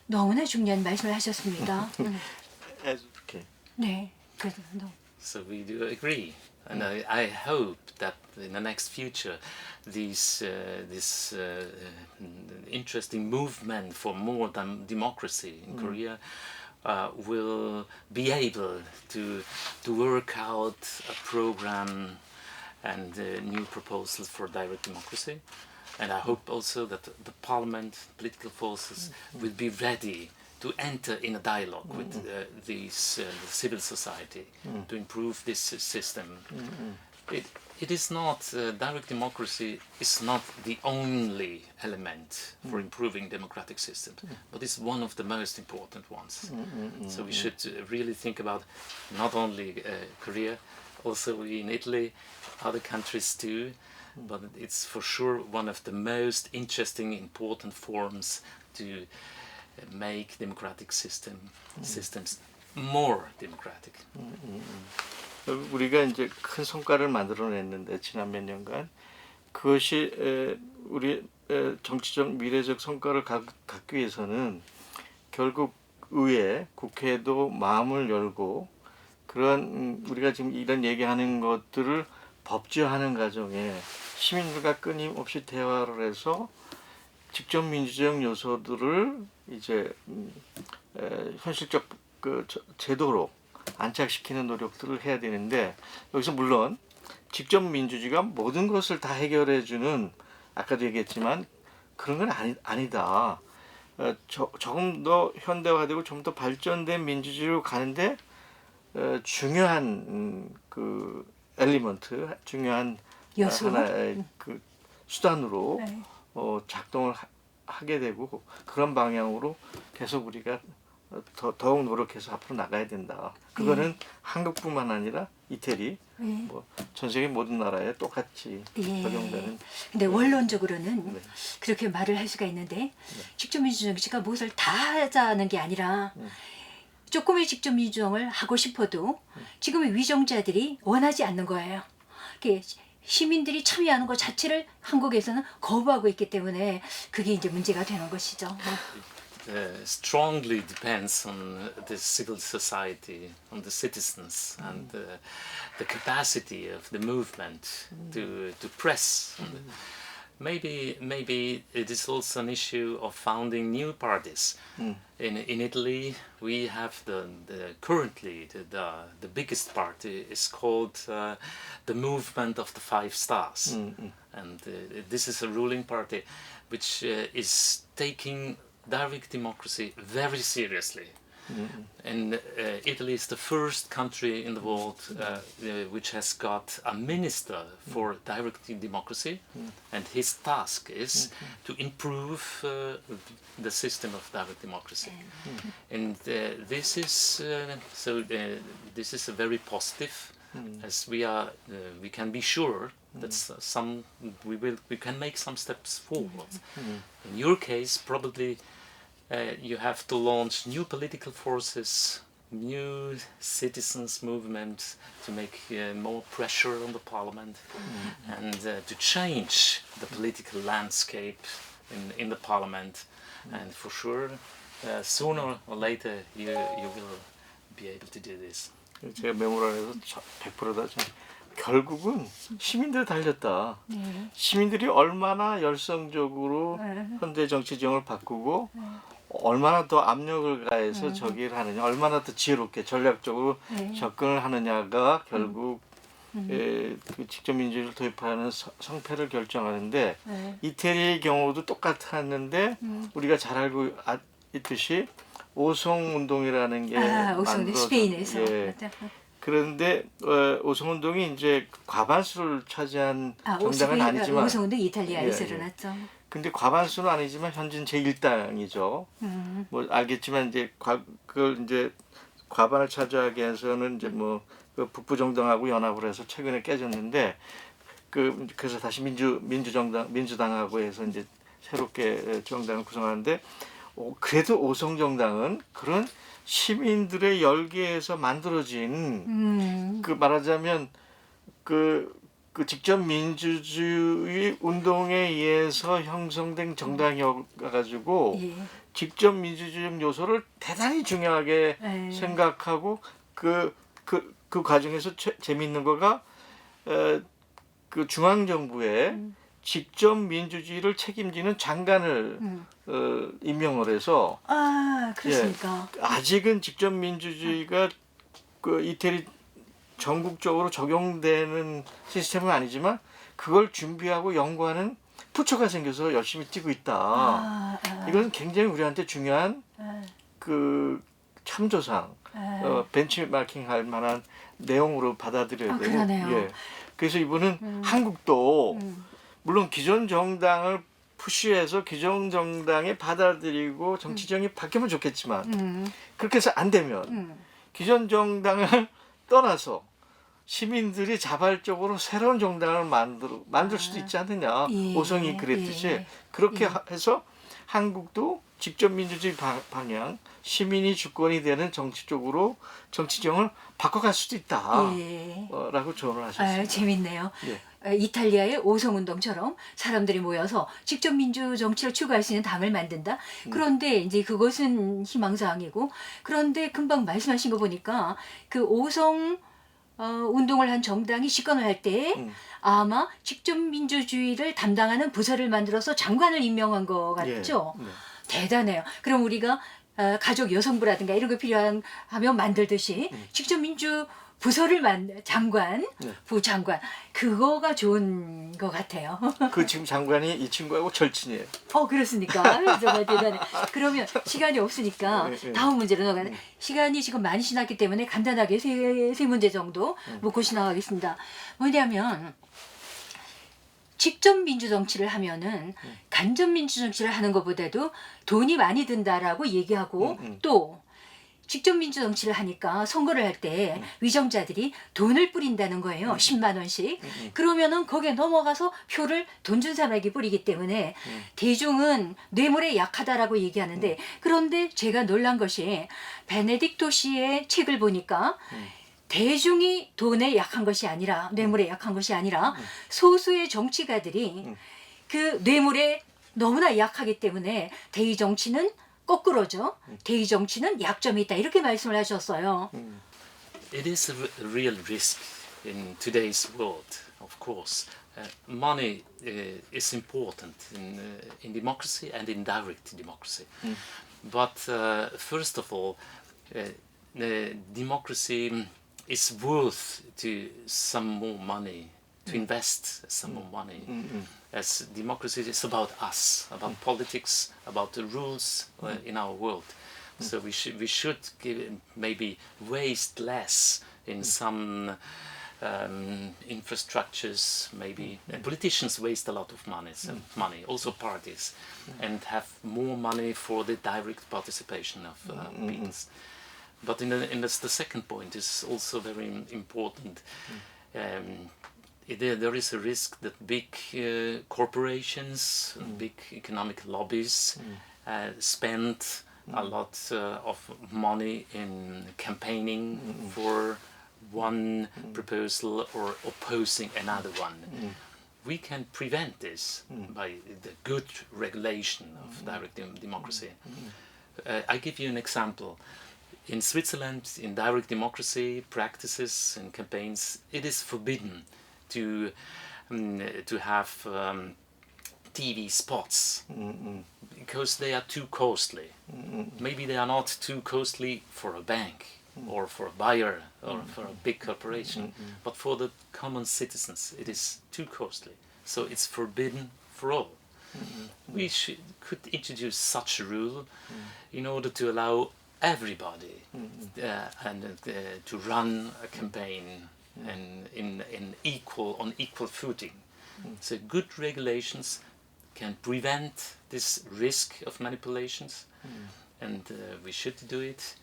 너무나 중요한 말씀을 하셨습니다. 네, 그래서 So we do agree, and I hope that in the next future, this interesting movement for more democracy in Korea will be able to work out a program and new proposals for direct democracy. And I hope also that the parliament, political forces will be ready to enter in a dialogue with the civil society to improve this system. It is not, direct democracy is not the only element for improving democratic systems, but it's one of the most important ones. So we should really think about not only Korea, also in Italy, other countries too, but it's for sure one of the most interesting, important forms to make democratic systems more democratic. 우리가 이제 큰 성과를 만들어냈는데 지난 몇 년간 그것이 우리 정치적 미래적 성과를 갖기 위해서는 결국 의회, 국회도 마음을 열고 그런 우리가 지금 이런 얘기하는 것들을 법제화하는 과정에 시민들과 끊임없이 대화를 해서 직접 민주적 요소들을 이제 현실적 그 제도로 안착시키는 노력들을 해야 되는데 여기서 물론 직접 민주주의가 모든 것을 다 해결해주는 아까도 얘기했지만 그런 건 아니다. 조금 더 현대화되고 좀 더 발전된 민주주의로 가는데 중요한 그 엘리먼트, 중요한 요소? 하나의 그 수단으로 네. 작동을 하게 되고 그런 방향으로 계속 우리가 더욱 노력해서 앞으로 나가야 된다. 그거는 한국뿐만 아니라 이태리, 뭐 전 세계 모든 나라에 똑같이 적용되는. 근데 원론적으로는 네. 그렇게 말을 할 수가 있는데 직접 민주 정치가 무엇을 다 하자는 게 아니라 조금의 직접 민주정을 하고 싶어도 지금의 위정자들이 원하지 않는 거예요. 시민들이 참여하는 것 자체를 한국에서는 거부하고 있기 때문에 그게 이제 문제가 되는 것이죠. Strongly depends on the civil society, on the citizens, and the capacity of the movement to press. Maybe it is also an issue of founding new parties. In Italy, we have currently the biggest party is called the Movement of the Five Stars, and this is a ruling party which is taking direct democracy very seriously. And Italy is the first country in the world which has got a minister for direct democracy, and his task is to improve the system of direct democracy. And this is this is a very positive, as we can be sure that we can make some steps forward. In your case, probably. You have to launch new political forces, new citizens' movements to make more pressure on the parliament and to change the political landscape in the parliament. And for sure, sooner or later, you will be able to do this. 제가 메모란에서 100%다. 결국은 시민들 달렸다. 시민들이 얼마나 열성적으로 현대 정치 지형을 바꾸고 얼마나 더 압력을 가해서 저기를 하느냐, 얼마나 더 지혜롭게 전략적으로 접근을 하느냐가 결국 그 직접 민주주의를 도입하는 성패를 결정하는데 이태리의 경우도 똑같았는데 우리가 잘 알고 있듯이 오송운동이라는 게 오송 스페인에서. 그런데 오송운동이 이제 과반수를 차지한 정당은 아니지만 오송운동 이탈리아에서 일어났죠. 근데 과반수는 아니지만 현재는 제1당이죠. 뭐 알겠지만 이제 그걸 이제 과반을 차지하기 위해서는 이제 뭐 그 북부 정당하고 연합을 해서 최근에 깨졌는데 그래서 다시 민주당하고 해서 이제 새롭게 정당을 구성하는데 그래도 오송 정당은 그런 시민들의 열기에서 만들어진 그 말하자면 그 직접 민주주의 운동에 의해서 형성된 정당이어가지고 직접 민주주의 요소를 대단히 중요하게 생각하고 그 과정에서 재미있는 거가 그 중앙정부에 직접 민주주의를 책임지는 장관을 임명을 해서 그렇습니까? 아직은 직접 민주주의가 그 이태리 전국적으로 적용되는 시스템은 아니지만 그걸 준비하고 연구하는 부처가 생겨서 열심히 뛰고 있다. 이건 굉장히 우리한테 중요한 그 참조상, 벤치마킹할 만한 내용으로 받아들여야 되고. 그러네요. 그래서 이분은 한국도 물론 기존 정당을 푸시해서 기존 정당에 받아들이고 정치정이 바뀌면 좋겠지만 그렇게 해서 안 되면 기존 정당을 떠나서 시민들이 자발적으로 새로운 정당을 만들 수도 있지 않느냐. 오송이 그랬듯이 그렇게 해서 한국도 직접 민주주의 방향, 시민이 주권이 되는 정치 쪽으로 정치정을 바꿔갈 수도 있다. 예. 라고 조언을 하셨어요. 재밌네요. 예. 이탈리아의 오송운동처럼 사람들이 모여서 직접 민주 정치를 추구할 수 있는 당을 만든다. 그런데 이제 그것은 희망사항이고, 그런데 금방 말씀하신 거 보니까 그 오송 운동을 한 정당이 집권을 할 때 아마 직접 민주주의를 담당하는 부서를 만들어서 장관을 임명한 거 같죠? 예. 네. 대단해요. 그럼 우리가 가족 여성부라든가 이런 거 필요하면 만들듯이 직접 민주 부서를 장관, 네. 부장관, 그거가 좋은 것 같아요. 그 지금 장관이 이 친구하고 절친이에요. 그렇습니까? 정말 대단해. 그러면 시간이 없으니까 네. 다음 문제로 넘어가는 시간이 지금 많이 지났기 때문에 간단하게 세 문제 정도 묻고 지나가겠습니다. 뭐냐면 직접 민주 정치를 하면은 간접 민주 정치를 하는 것보다도 돈이 많이 든다라고 얘기하고 또 직접 민주 정치를 하니까 선거를 할 때 위정자들이 돈을 뿌린다는 거예요. 10만 원씩. 그러면은 거기에 넘어가서 표를 돈 준 사람에게 뿌리기 때문에 대중은 뇌물에 약하다라고 얘기하는데 그런데 제가 놀란 것이 베네딕토 씨의 책을 보니까 대중이 돈에 약한 것이 아니라 뇌물에 약한 것이 아니라 소수의 정치가들이 그 뇌물에 너무나 약하기 때문에 대의 정치는 거꾸로죠. 대의 정치는 약점이 있다. 이렇게 말씀을 하셨어요. It is a real risk in today's world, of course. Money is important in democracy and in direct democracy. But first of all, democracy is worth to some more money, to invest some more money. As democracy is about us, about politics, about the rules in our world. So we should maybe waste less in some infrastructures. Maybe politicians waste a lot of money, also parties, and have more money for the direct participation of people. But the second point is also very important. There is a risk that big corporations, big economic lobbies spend a lot of money in campaigning for one proposal or opposing another one. We can prevent this by the good regulation of direct democracy. I give you an example. In Switzerland, in direct democracy practices and campaigns, it is forbidden to have TV spots because they are too costly. Maybe they are not too costly for a bank or for a buyer or for a big corporation, but for the common citizens it is too costly. So it's forbidden for all. We could introduce such a rule in order to allow everybody to run a campaign and on equal footing. So good regulations can prevent this risk of manipulations, and we should do it.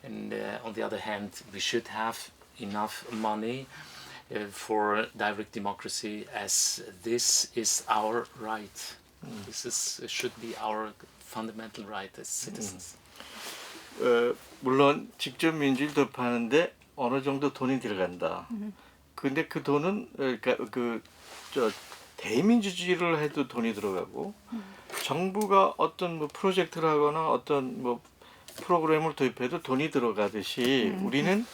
And on the other hand, we should have enough money for direct democracy, as this is our right. This should be our fundamental right as citizens. 물론 직접 민주를 도입하는데 어느 정도 돈이 들어간다. 근데 그 돈은 그러니까 대민주주의를 해도 돈이 들어가고 정부가 어떤 뭐 프로젝트를 하거나 어떤 뭐 프로그램을 도입해도 돈이 들어가듯이 우리는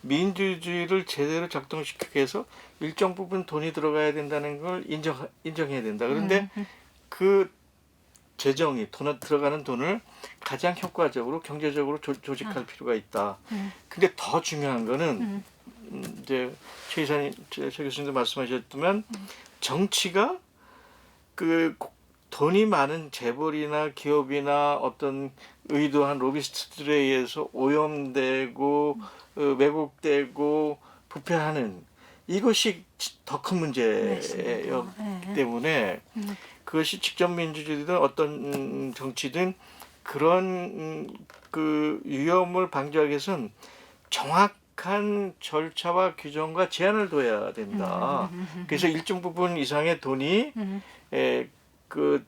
민주주의를 제대로 작동시키기 위해서 일정 부분 돈이 들어가야 된다는 걸 인정해야 된다. 그런데 그 재정이 들어가는 돈을 가장 효과적으로 경제적으로 조직할 필요가 있다. 근데 더 중요한 거는 이제 최 교수님도 말씀하셨지만 정치가 그 돈이 많은 재벌이나 기업이나 어떤 의도한 로비스트들에 의해서 오염되고 왜곡되고 부패하는 이것이 더 큰 문제였기 때문에 그것이 직접 민주주의든 어떤 정치든 그런 그 위험을 방지하기 위해서는 정확한 절차와 규정과 제한을 둬야 된다. 그래서 일정 부분 이상의 돈이 그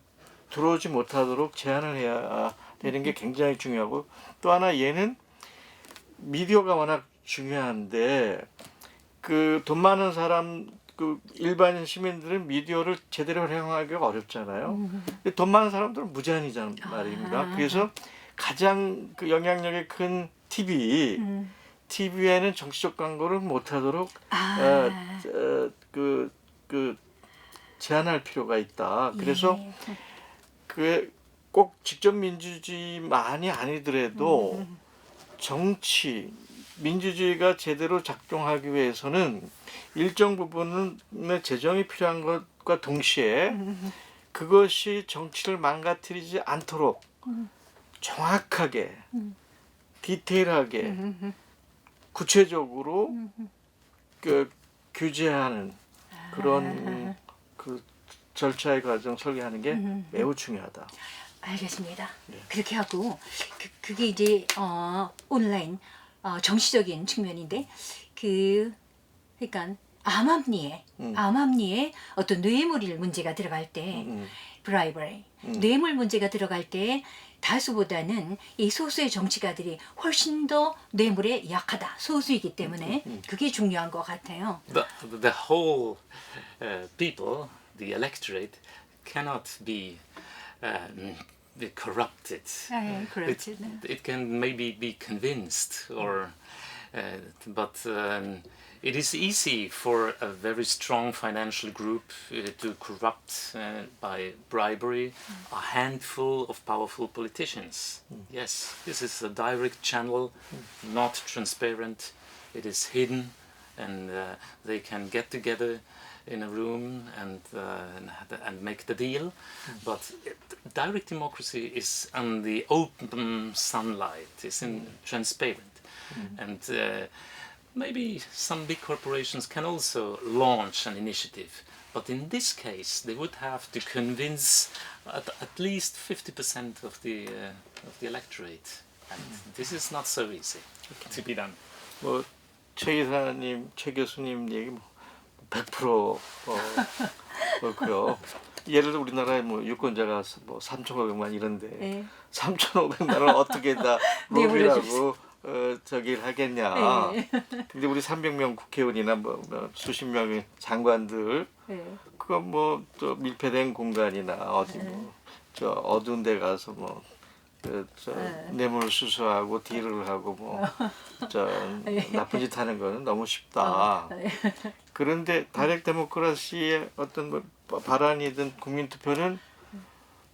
들어오지 못하도록 제한을 해야 되는 게 굉장히 중요하고 또 하나 얘는 미디어가 워낙 중요한데 그 돈 많은 사람 그 일반 시민들은 미디어를 제대로 활용하기가 어렵잖아요. 근데 돈 많은 사람들은 무제한이란 말입니다. 그래서 가장 그 영향력이 큰 TV에는 정치적 광고를 못하도록 그 제한할 필요가 있다. 그래서 그 꼭 직접 민주주의만이 아니더라도 정치 민주주의가 제대로 작동하기 위해서는 일정 부분의 재정이 필요한 것과 동시에 그것이 정치를 망가뜨리지 않도록 정확하게 디테일하게 구체적으로 그 규제하는 그런 그 절차의 과정 설계하는 게 매우 중요하다. 알겠습니다. 네. 그렇게 하고 그게 이제 온라인 정치적인 측면인데 그러니까 암암리에 어떤 뇌물일 문제가 들어갈 때 브라이버리 뇌물 문제가 들어갈 때 다수보다는 이 소수의 정치가들이 훨씬 더 뇌물에 약하다 소수이기 때문에 그게 중요한 것 같아요. The whole people, the electorate, cannot be corrupted. 그렇지. It can maybe be convinced, or but it is easy for a very strong financial group to corrupt by bribery a handful of powerful politicians. Yes, this is a direct channel, not transparent. It is hidden, and they can get together in a room and make the deal. But direct democracy is on the open sunlight. It's transparent, and maybe some big corporations can also launch an initiative, but in this case they would have to convince at least 50% of the electorate, and this is not so easy to be done. 뭐 최 이사님, 최 교수님 얘기 뭐 100% 그렇고요. 예를 들어 우리나라에 뭐 유권자가 뭐 3,500만 이런데 3,500만을 어떻게 다 로비라고 저기를 하겠냐. 근데 우리 300명 국회의원이나 뭐 수십 명의 장관들 그거 뭐 또 밀폐된 공간이나 어디 뭐 저 어두운 데 가서 뭐 뇌물 수수하고 딜을 하고 뭐 저 나쁜 짓 하는 거는 너무 쉽다. 그런데 다이렉트 데모크라시의 어떤 뭐 발언이든 국민투표는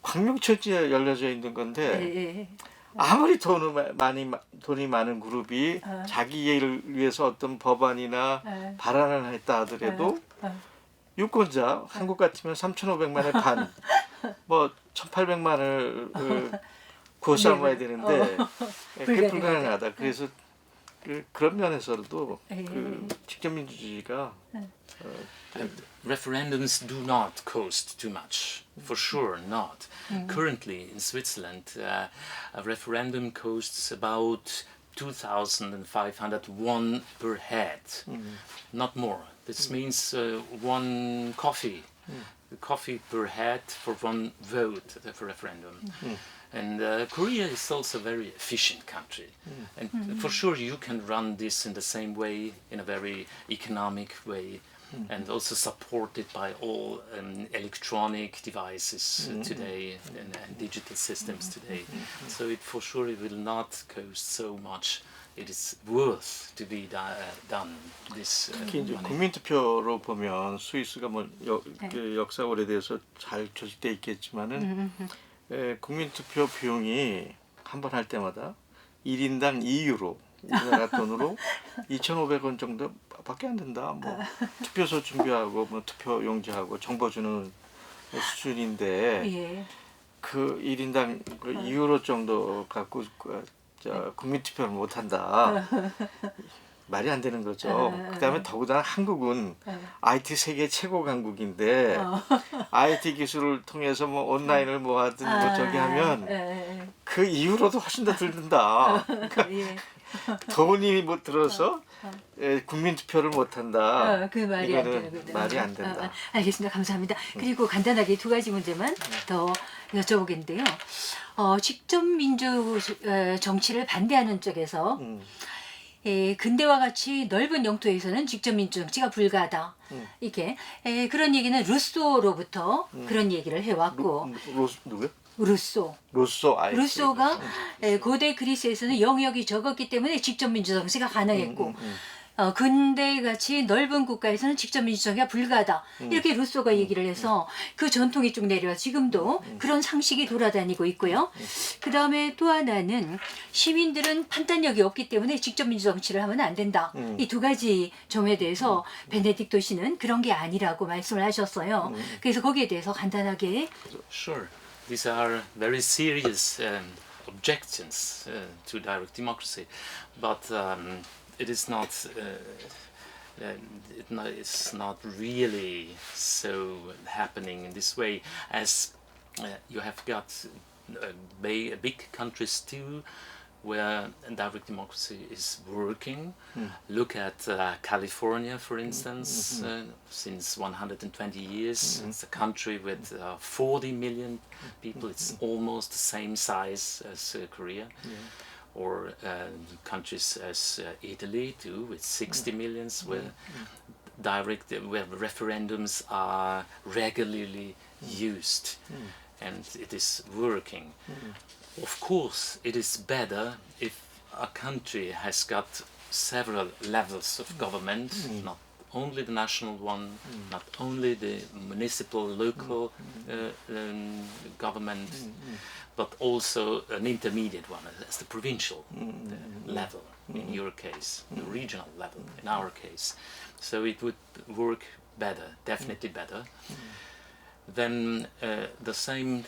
광명천지에 열려져 있는 건데 아무리 돈이 많은 그룹이 자기 이해를 위해서 어떤 법안이나 발언을 했다 하더라도 유권자 한국 같으면 3,500만의 반, 뭐 1,800만을 구워 삶아야 되는데 그게 불가능하다. 그래서 그런 면에서도 직접 민주주의가 Referendums do not cost too much, for sure not. Currently in Switzerland, a referendum costs about 2,500 won per head, not more. This means one coffee per head for one vote of a referendum. And Korea is also a very efficient country, and for sure you can run this in the same way, in a very economic way, and also supported by all electronic devices today and digital systems today. So it for sure it will not cost so much. It is worth to be done. This 특히 이제 국민투표로 보면 스위스가 뭐 그 역사 오래돼서 잘 조직돼 있겠지만은 국민투표 비용이 한 번 할 때마다 1인당 2유로 우리나라 돈으로 2,500원 정도밖에 안 된다. 뭐 투표소 준비하고 뭐 투표 용지하고 정보 주는 수준인데 그 1인당 그 2유로 정도 갖고 국민투표를 못 한다. 말이 안 되는 거죠. 그다음에 더구나 한국은 IT 세계 최고 강국인데 IT 기술을 통해서 뭐 온라인을 뭐 하든 뭐 저기 하면 그 이후로도 훨씬 더 들든다. 그러니까 돈이 못 들어서 국민 투표를 못 한다. 그 말이 안 이거는 되는 거죠. 말이 안 된다. 알겠습니다. 감사합니다. 그리고 간단하게 두 가지 문제만 더 여쭤보겠는데요. 직접 민주 정치를 반대하는 쪽에서 근대와 같이 넓은 영토에서는 직접 민주 정치가 불가하다. 이렇게 그런 얘기는 루소로부터 그런 얘기를 해왔고 누구요? 루소. 루소가 고대 그리스에서는 영역이 적었기 때문에 직접 민주 정치가 가능했고 근대 같이 넓은 국가에서는 직접 민주 정치가 불가하다. 이렇게 루소가 얘기를 해서 그 전통이 쭉 내려와 지금도 그런 상식이 돌아다니고 있고요. 그 다음에 또 하나는 시민들은 판단력이 없기 때문에 직접 민주 정치를 하면 안 된다. 이 두 가지 점에 대해서 베네딕토 씨는 그런 게 아니라고 말씀을 하셨어요. 그래서 거기에 대해서 간단하게. Sure. These are very serious objections to direct democracy, but it is not. It's not really so happening in this way, as you have got big countries too, where direct democracy is working. Look at California, for instance. Since 120 years, it's a country with 40 million people. It's almost the same size as Korea. Or countries as Italy too, with 60 millions, where where referendums are regularly used, and it is working. Of course, it is better if a country has got several levels of government, not only the national one, not only the municipal, local government, but also an intermediate one, as the provincial level in your case, the regional level in our case. So it would work better, definitely better. Then the same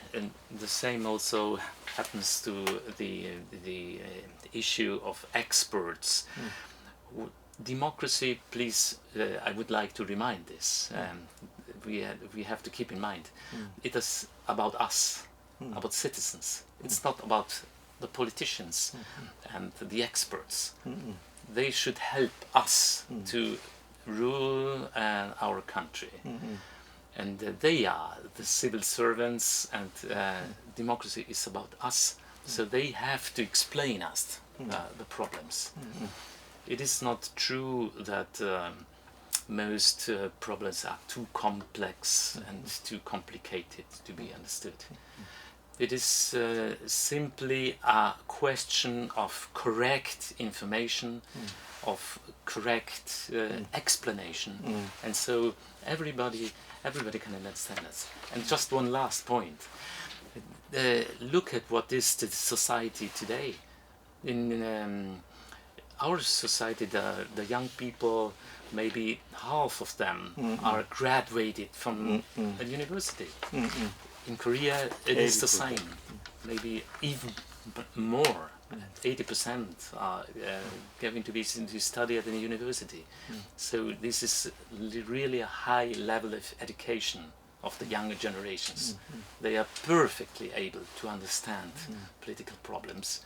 also happens to the issue of experts. Democracy, please, I would like to remind this. We have to keep in mind, it is about us, about citizens. It's not about the politicians and the experts. They should help us to rule our country. And they are the civil servants, and democracy is about us. So they have to explain us the problems. It is not true that most problems are too complex and too complicated to be understood. It is simply a question of correct information, of correct explanation, and so everybody can understand us. And just one last point: look at what is the society today. In our society, the young people, maybe half of them are graduated from a university. In Korea, it is the same, maybe even more. 80% are going to study at the university. So this is really a high level of education of the younger generations. They are perfectly able to understand political problems.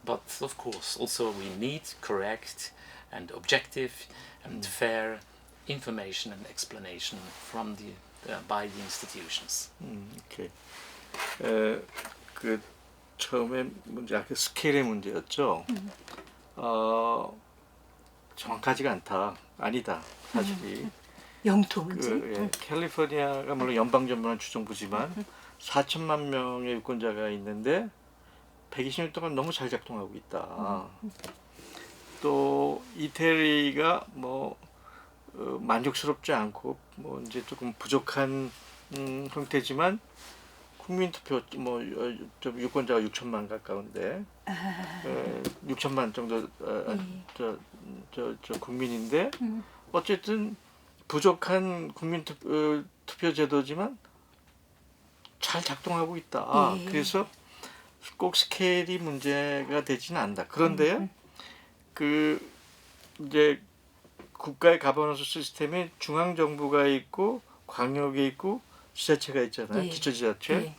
But of course, also we need correct and objective and fair information and explanation from by the institutions. 오케이. 그 처음에 문제 그 스케일의 문제였죠. 정확하지가 않다. 아니다. 사실이. 영토 문제. 캘리포니아가 물론 연방정부는 주정부지만 4천만 명의 유권자가 있는데 120년 동안 너무 잘 작동하고 있다. 또 이태리가 뭐 만족스럽지 않고 뭐 이제 조금 부족한 형태지만 국민투표 뭐 유권자가 6천만 가까운데 6천만 정도 저 국민인데 어쨌든 부족한 투표 제도지만 잘 작동하고 있다. 그래서 꼭 스케일이 문제가 되지는 않다. 그런데 그 이제 국가의 가버넌스 시스템에 중앙 정부가 있고 광역이 있고 지자체가 있잖아요. 기초지자체.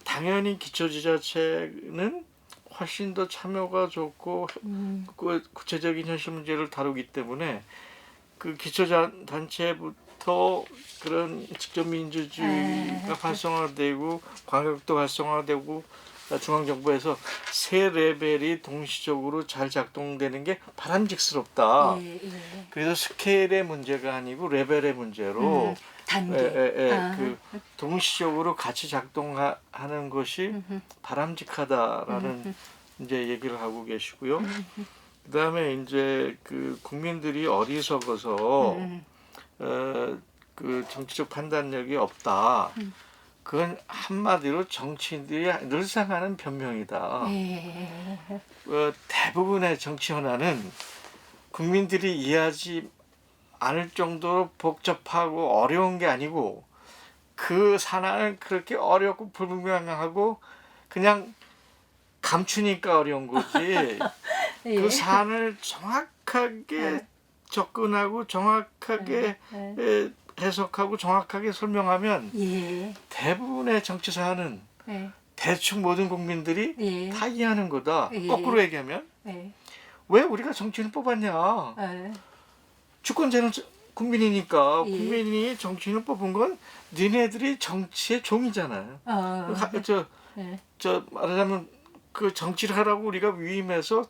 당연히 기초지자체는 훨씬 더 참여가 좋고 그 구체적인 현실 문제를 다루기 때문에 그 기초단체부터 그런 직접민주주의가 활성화되고 광역도 활성화되고 중앙정부에서 세 레벨이 동시적으로 잘 작동되는 게 바람직스럽다. 그래서 스케일의 문제가 아니고 레벨의 문제로 단계. 그 동시적으로 같이 작동하는 것이 바람직하다라는 이제 얘기를 하고 계시고요. 그다음에 이제 그 국민들이 어리석어서 그 정치적 판단력이 없다. 그건 한마디로 정치인들이 늘상 하는 변명이다. 대부분의 정치 현안은 국민들이 이해하지 않을 정도로 복잡하고 어려운 게 아니고 그 산안은 그렇게 어렵고 불분명하고 그냥 감추니까 어려운 거지. 그 사안을 정확하게 접근하고 정확하게 해석하고 정확하게 설명하면 대부분의 정치 사안은 대충 모든 국민들이 다 이해하는 거다. 거꾸로 얘기하면 왜 우리가 정치인을 뽑았냐. 주권자는 국민이니까 국민이 정치인을 뽑은 건 니네들이 정치의 종이잖아요. 저 말하자면 그 정치를 하라고 우리가 위임해서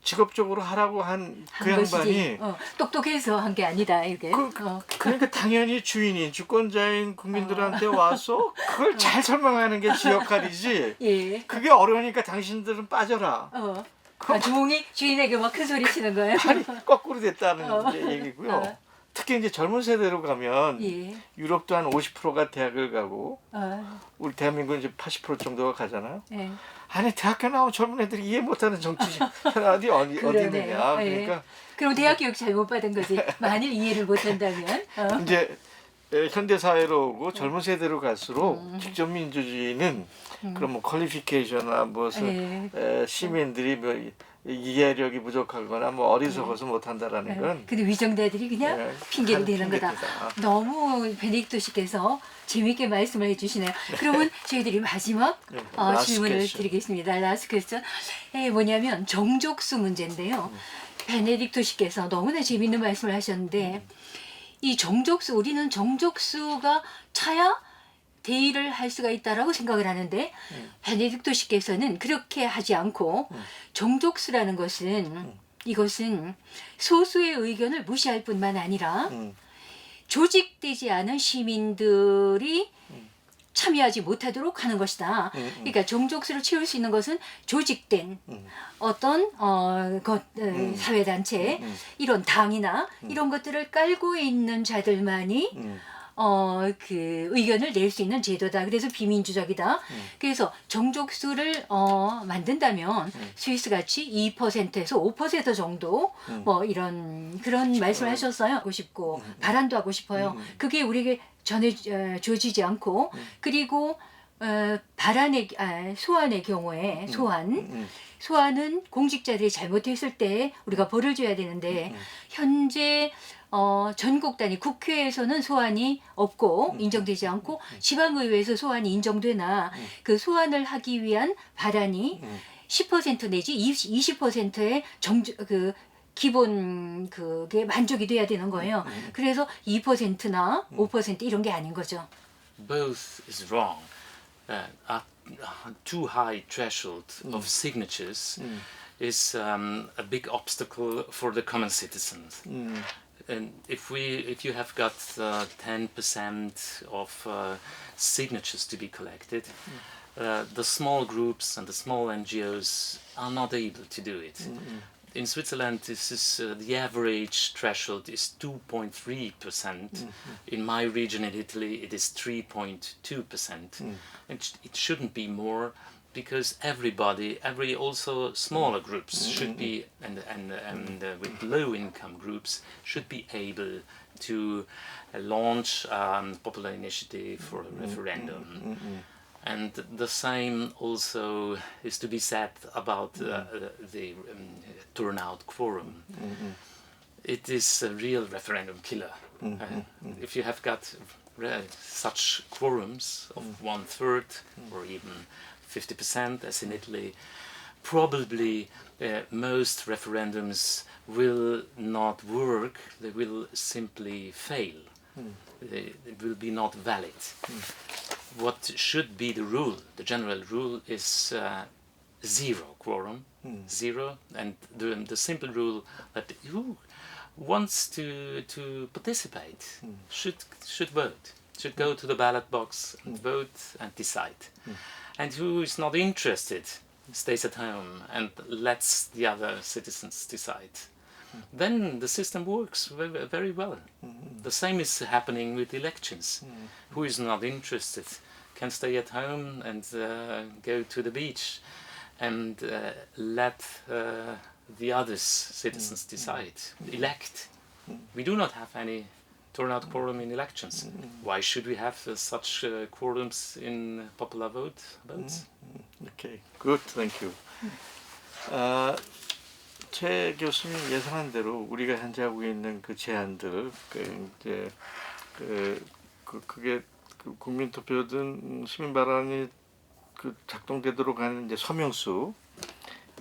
직업적으로 하라고 한 그 양반이 똑똑해서 한 게 아니다 이게. 그러니까 당연히 주인인 주권자인 국민들한테 와서 그걸 잘 설명하는 게 지 역할이지. 그게 어려우니까 당신들은 빠져라. 종이 주인에게 막 큰 소리 치는 거예요. 아니 거꾸로 됐다는 이제 얘기고요. 특히 이제 젊은 세대로 가면 유럽도 한 50%가 대학을 가고 우리 대한민국은 이제 80% 정도가 가잖아요. 아니 대학교 나온 젊은 애들이 이해 못하는 정치 현안이 어디 있느냐. 그러니까 그럼 대학 교육 잘못 받은 거지. 만일 이해를 못한다면 이제 현대 사회로 오고 젊은 세대로 갈수록 직접 민주주의는 그런 뭐 퀄리피케이션이나 무슨 시민들이 뭐 이해력이 부족하거나 뭐 어리석어서 못한다라는 건. 근데 위정자들이 그냥 핑계를 대는 거다. 너무 베네딕토 씨께서 재미있게 말씀을 해주시네요. 그러면 저희들이 마지막 질문을 드리겠습니다. 라스트 퀘스천. 뭐냐면 정족수 문제인데요. 베네딕토 씨께서 너무나 재미있는 말씀을 하셨는데 이 정족수, 우리는 정족수가 차야 대의를 할 수가 있다라고 생각을 하는데 베네딕토 씨께서는 그렇게 하지 않고 정족수라는 것은 이것은 소수의 의견을 무시할 뿐만 아니라 조직되지 않은 시민들이 참여하지 못하도록 하는 것이다. 그러니까 정족수를 채울 수 있는 것은 조직된 어떤 사회단체, 이런 당이나 이런 것들을 깔고 있는 자들만이 그 의견을 낼 수 있는 제도다. 그래서 비민주적이다. 그래서 정족수를 만든다면 스위스 같이 2%에서 5% 정도 뭐 이런 그런 말씀을 하셨어요. 하고 싶고 바란도 하고 싶어요. 그게 우리에게 전해져지지 않고 그리고 소환의 경우에 소환은 공직자들이 잘못했을 때 우리가 벌을 줘야 되는데 현재 전국 단위 국회에서는 소환이 없고 인정되지 않고 지방의회에서 소환이 인정되나 그 소환을 하기 위한 바란이 10% 내지 20%의 그 기본 그게 만족이 돼야 되는 거예요. 그래서 2%나 5% 이런 게 아닌 거죠. Both is wrong. A too high threshold of signatures is a big obstacle for the common citizens. And if you have got 10% of signatures to be collected, the small groups and the small NGOs are not able to do it. In Switzerland, this is the average threshold is 2.3%. In my region in Italy, it is 3.2%. It shouldn't be more, because also smaller groups should be, and with low-income groups should be able to launch popular initiative for a referendum. And the same also is to be said about the turnout quorum. It is a real referendum killer. If you have got such quorums of 1/3 or even 50%, as in Italy, probably most referendums will not work. They will simply fail. They will be not valid. What should be the rule? The general rule is zero quorum, zero, and the simple rule that who wants to participate should vote, should go to the ballot box and vote and decide. And who is not interested stays at home and lets the other citizens decide. Then the system works very, very well. The same is happening with elections. Who is not interested can stay at home and go to the beach and let the other citizens decide, elect. We do not have any turnout quorum in elections. Why should we have such quorums in popular votes? Okay, good, thank you. 최 교수님 예상한 대로 우리가 현재 하고 있는 그 제안들, 그게 국민 투표든 시민 발언이 그 작동되도록 하는 이제 서명수,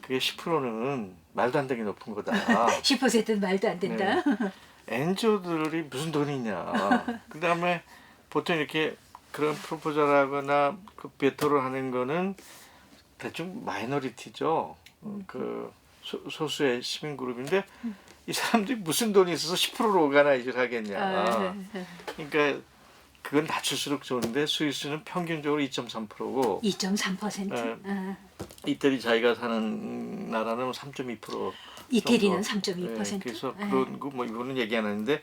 그게 10%는 말도 안 되게 높은 거다. 10%는 말도 안 된다. 네. 엔조들이 무슨 돈이 있냐. 그 다음에 보통 이렇게 그런 프로포절하거나 그 베토를 하는 거는 대충 마이너리티죠. 그 소수의 시민 그룹인데 이 사람들이 무슨 돈이 있어서 10%로 오가나이즈를 하겠냐. 그러니까 그건 낮출수록 좋은데 스위스는 평균적으로 2.3%고 2.3%. 이태리 자기가 사는 나라는 3.2%. 이태리는 3.2%. 네, 그래서 그런 거 뭐 이거는 얘기 안 하는데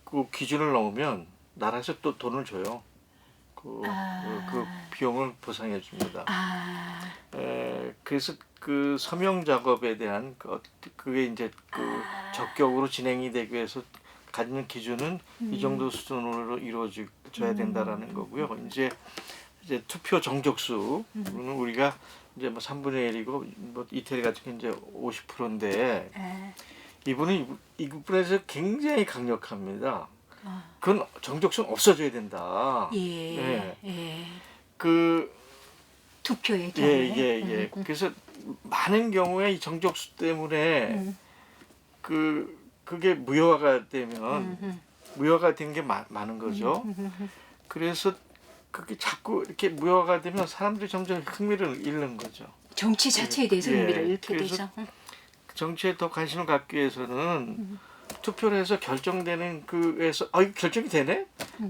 그 기준을 넘으면 나라에서 또 돈을 줘요. 그 비용을 보상해 줍니다. 그래서 그 서명 작업에 대한 그게 이제 그 적격으로 진행이 되기 위해서 갖는 기준은 이 정도 수준으로 이루어져야 된다라는 거고요. 이제 투표 정족수는 우리가 이제 뭐 3분의 1이고 뭐 이태리 같은 게 이제 50%인데 이분은 이 부분에서 굉장히 강력합니다. 그건 정족수는 없어져야 된다. 그 투표의 경우에. 그래서 많은 경우에 이 정족수 때문에 그게 무효화가 되면 무효화가 된 게 많은 거죠. 그래서 그게 자꾸 이렇게 무효화가 되면 사람들이 점점 흥미를 잃는 거죠. 정치 자체에 대해서 흥미를 잃게 되죠. 정치에 더 관심을 갖기 위해서는 투표를 해서 결정되는 그에서 결정이 되네?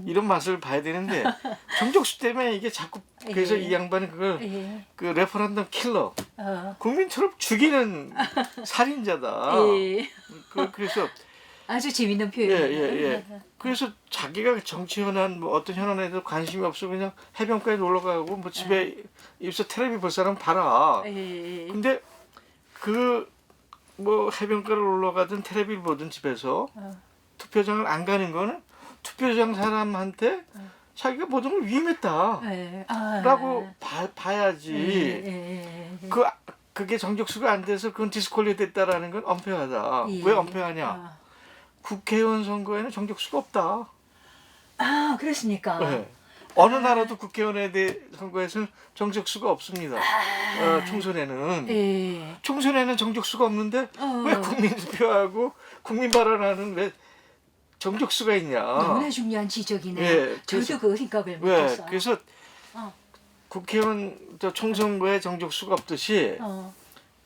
이런 맛을 봐야 되는데 정족수 때문에 이게 자꾸 그래서 이 양반은 그걸 그 레퍼런덤 킬러 국민처럼 죽이는 살인자다. 그래서 아주 재밌는 표현이에요. 그래서 자기가 정치 현안 뭐 어떤 현안에도 관심이 없어 그냥 해변가에 놀러 가고 뭐 집에 입서 텔레비 볼 사람 봐라. 근데 그 뭐 해변가를 놀러 가든 텔레비를 보든 집에서 투표장을 안 가는 거는 투표장 사람한테 자기가 모든 걸 위임했다라고 봐야지. 그게 정족수가 안 돼서 그건 디스퀄리티 됐다라는 건 엄폐하다. 왜 엄폐하냐? 국회의원 선거에는 정족수가 없다. 그렇습니까? 네. 어느 나라도 국회의원에 대해 선거에서는 정족수가 없습니다. 총선에는. 총선에는 정족수가 없는데 왜 국민 투표하고 국민 발언하는 왜 정족수가 있냐. 너무나 중요한 지적이네요. 저도 그 생각을 못했어요. 그래서 국회의원 총선거에 정족수가 없듯이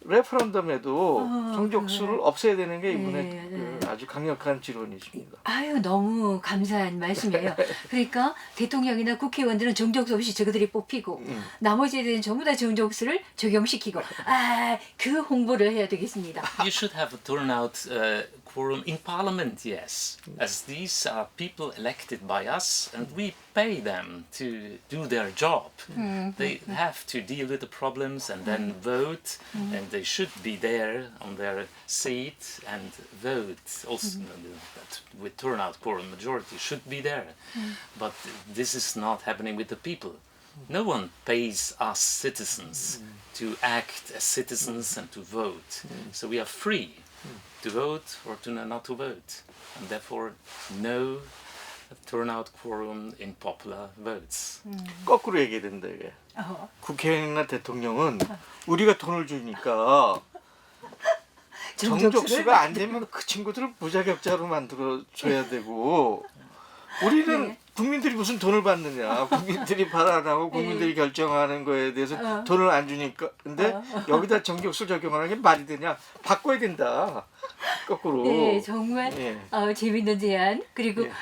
레퍼런덤에도 정족수를 없애야 되는 게 이번에 아주 강력한 지론이십니다. 아유, 너무 감사한 말씀이에요. 그러니까 대통령이나 국회의원들은 정족수 없이 저들이 뽑히고 나머지들은 전부 다 정족수를 적용시키고 그 홍보를 해야 되겠습니다. You should have a turnout quorum in parliament, yes, as these are people elected by us and we pay them to do their job. They have to deal with the problems and then vote, and they should be there on their seat and vote. Also, that with turnout quorum majority should be there. But this is not happening with the people. No one pays us citizens to act as citizens and to vote. So we are free to vote or to not to vote, and therefore no turnout quorum in popular votes. 거꾸로 얘기해야 된다 이게. 국회의원이나 대통령은 우리가 돈을 주니까 정족수가 안 되면 그 친구들을 무자격자로 만들어 줘야 되고 우리는 네. 국민들이 무슨 돈을 받느냐. 국민들이 발언하고 국민들이 결정하는 거에 대해서 돈을 안 주니까. 근데 여기다 정격수 적용하는 게 말이 되냐. 바꿔야 된다. 거꾸로. 네, 정말 예. 재밌는 제안 그리고 예.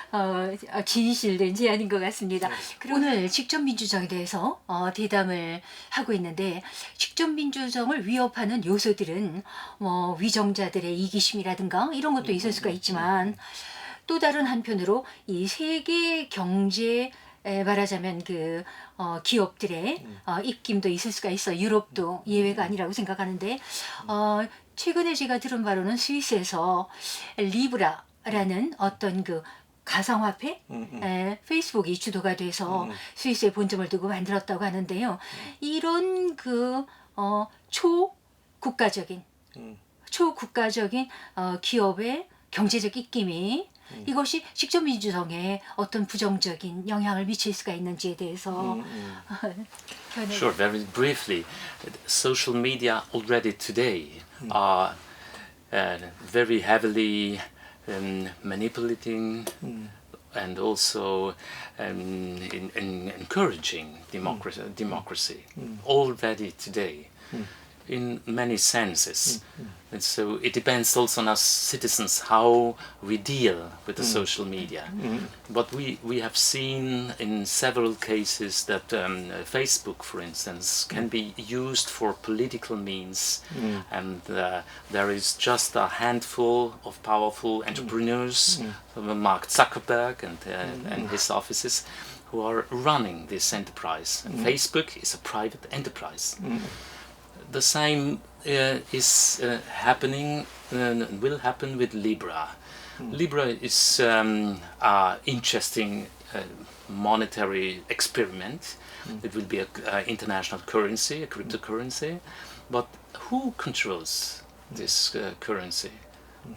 진실된 제안인 것 같습니다. 오늘 직접민주정에 대해서 대담을 하고 있는데 직접민주정을 위협하는 요소들은 뭐 위정자들의 이기심이라든가 이런 것도 있을 수가 있지만 또 다른 한편으로 이 세계 경제 말하자면 그 기업들의 입김도 있을 수가 있어. 유럽도 예외가 아니라고 생각하는데 최근에 제가 들은 바로는 스위스에서 리브라라는 어떤 그 가상화폐 페이스북이 주도가 돼서 스위스에 본점을 두고 만들었다고 하는데요. 이런 그 초국가적인 기업의 경제적 입김이 이것이 직접민주정에 어떤 부정적인 영향을 미칠 수가 있는지에 대해서 Sure, very briefly, social media already today are very heavily manipulating and also encouraging democracy already today in many senses. And so it depends also on us citizens how we deal with the social media. But we have seen in several cases that Facebook, for instance, can be used for political means, and there is just a handful of powerful entrepreneurs, Mark Zuckerberg and his offices, who are running this enterprise. And Facebook is a private enterprise. The same is happening and will happen with Libra. Libra is an interesting monetary experiment. It will be an international currency, a cryptocurrency. But who controls this currency?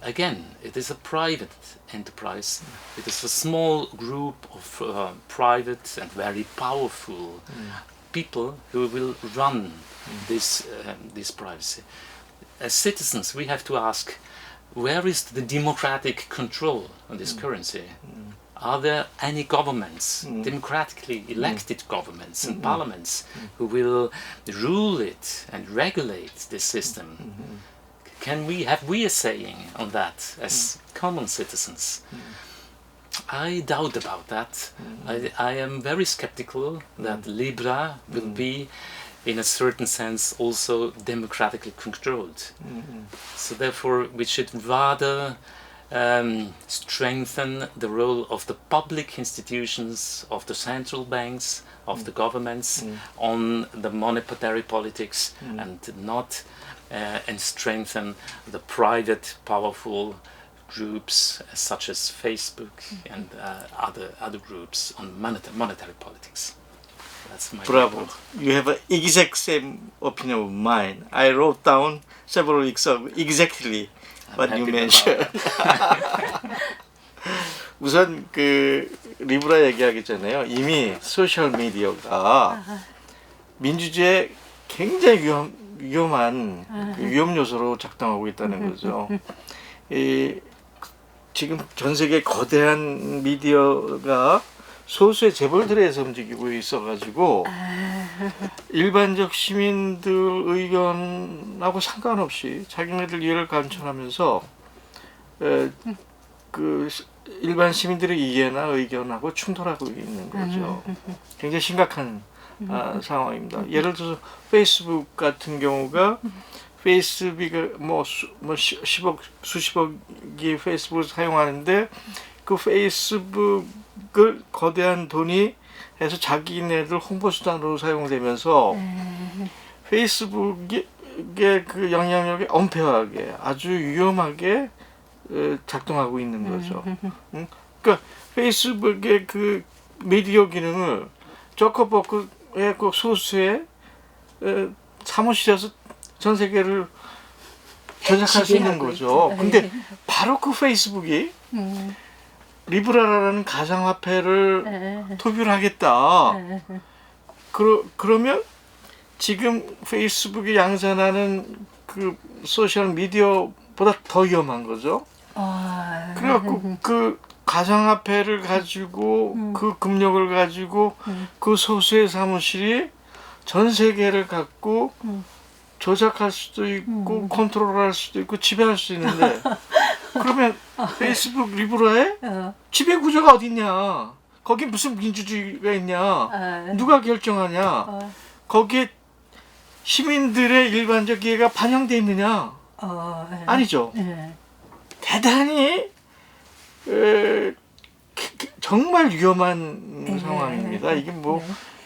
Again, it is a private enterprise. It is a small group of private and very powerful people who will run this privacy. As citizens, we have to ask, where is the democratic control on this currency? Are there any governments, democratically elected governments and parliaments, who will rule it and regulate this system? Have we a saying on that as common citizens? I doubt about that. I am very skeptical that Libra will be, in a certain sense, also democratically controlled. So therefore, we should rather strengthen the role of the public institutions, of the central banks, of the governments on the monetary politics, and not and strengthen the private, powerful groups such as Facebook and other groups on monetary politics. That's my Bravo. point. You have an exact same opinion of mine. I wrote down several weeks ago exactly what you mentioned. 우선 그 리브라 얘기하기 전에요. 이미 소셜 미디어가 민주주의에 굉장히 위험한 그 위험 요소로 작동하고 있다는 거죠. 지금 전 세계 거대한 미디어가 소수의 재벌들에서 움직이고 있어가지고 일반적 시민들 의견하고 상관없이 자기네들 이해를 관철하면서 그 일반 시민들의 이해나 의견하고 충돌하고 있는 거죠. 굉장히 심각한 상황입니다. 예를 들어서 페이스북 같은 경우가 페이스북이 수십억이 페이스북을 사용하는데 그 페이스북을 거대한 돈이 해서 자기네들 홍보 수단으로 사용되면서 페이스북의 그 영향력이 엄폐하게 아주 위험하게 작동하고 있는 거죠. 그러니까 페이스북의 그 미디어 기능을 저커버크의 그 소수의 사무실에서 전 세계를 전략할 수 있는 거죠. 근데 바로 그 페이스북이 리브라라는 가상화폐를 도입을 하겠다. 그러면 지금 페이스북이 양산하는 그 소셜 미디어보다 더 위험한 거죠. 그래갖고 그 가상화폐를 가지고 그 금력을 가지고 그 소수의 사무실이 전 세계를 갖고 조작할 수도 있고 컨트롤할 수도 있고 지배할 수 있는데 그러면 페이스북 리브라에 지배 구조가 어디 있냐? 거기 무슨 민주주의가 있냐? 누가 결정하냐? 거기에 시민들의 일반적 이해가 반영돼 있느냐? 아니죠. 대단히 정말 위험한 상황입니다. 이게 뭐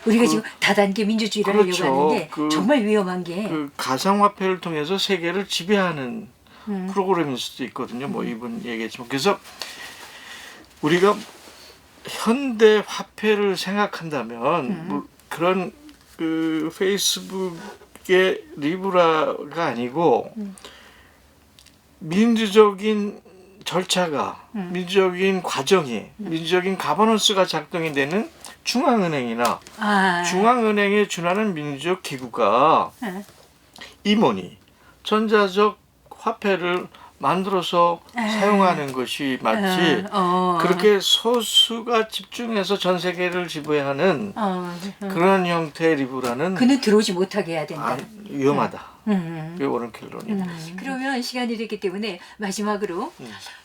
우리가 지금 다단계 민주주의를 그렇죠. 하려고 하는데 정말 위험한 게 그 가상화폐를 통해서 세계를 지배하는 프로그램일 수도 있거든요. 뭐 이분 얘기했지만 그래서 우리가 현대 화폐를 생각한다면 뭐 그런 그 페이스북의 리브라가 아니고 민주적인 절차가 민주적인 과정이 민주적인 가버넌스가 작동이 되는 중앙은행이나 중앙은행에 준하는 민주적 기구가 임원이 전자적 화폐를 만들어서 사용하는 것이 맞지 그렇게 소수가 집중해서 전 세계를 지배하는 그런 형태의 리브라는 그는 들어오지 못하게 해야 된다. 위험하다. 그게 옳은 결론입니다. 그러면 시간이 됐기 때문에 마지막으로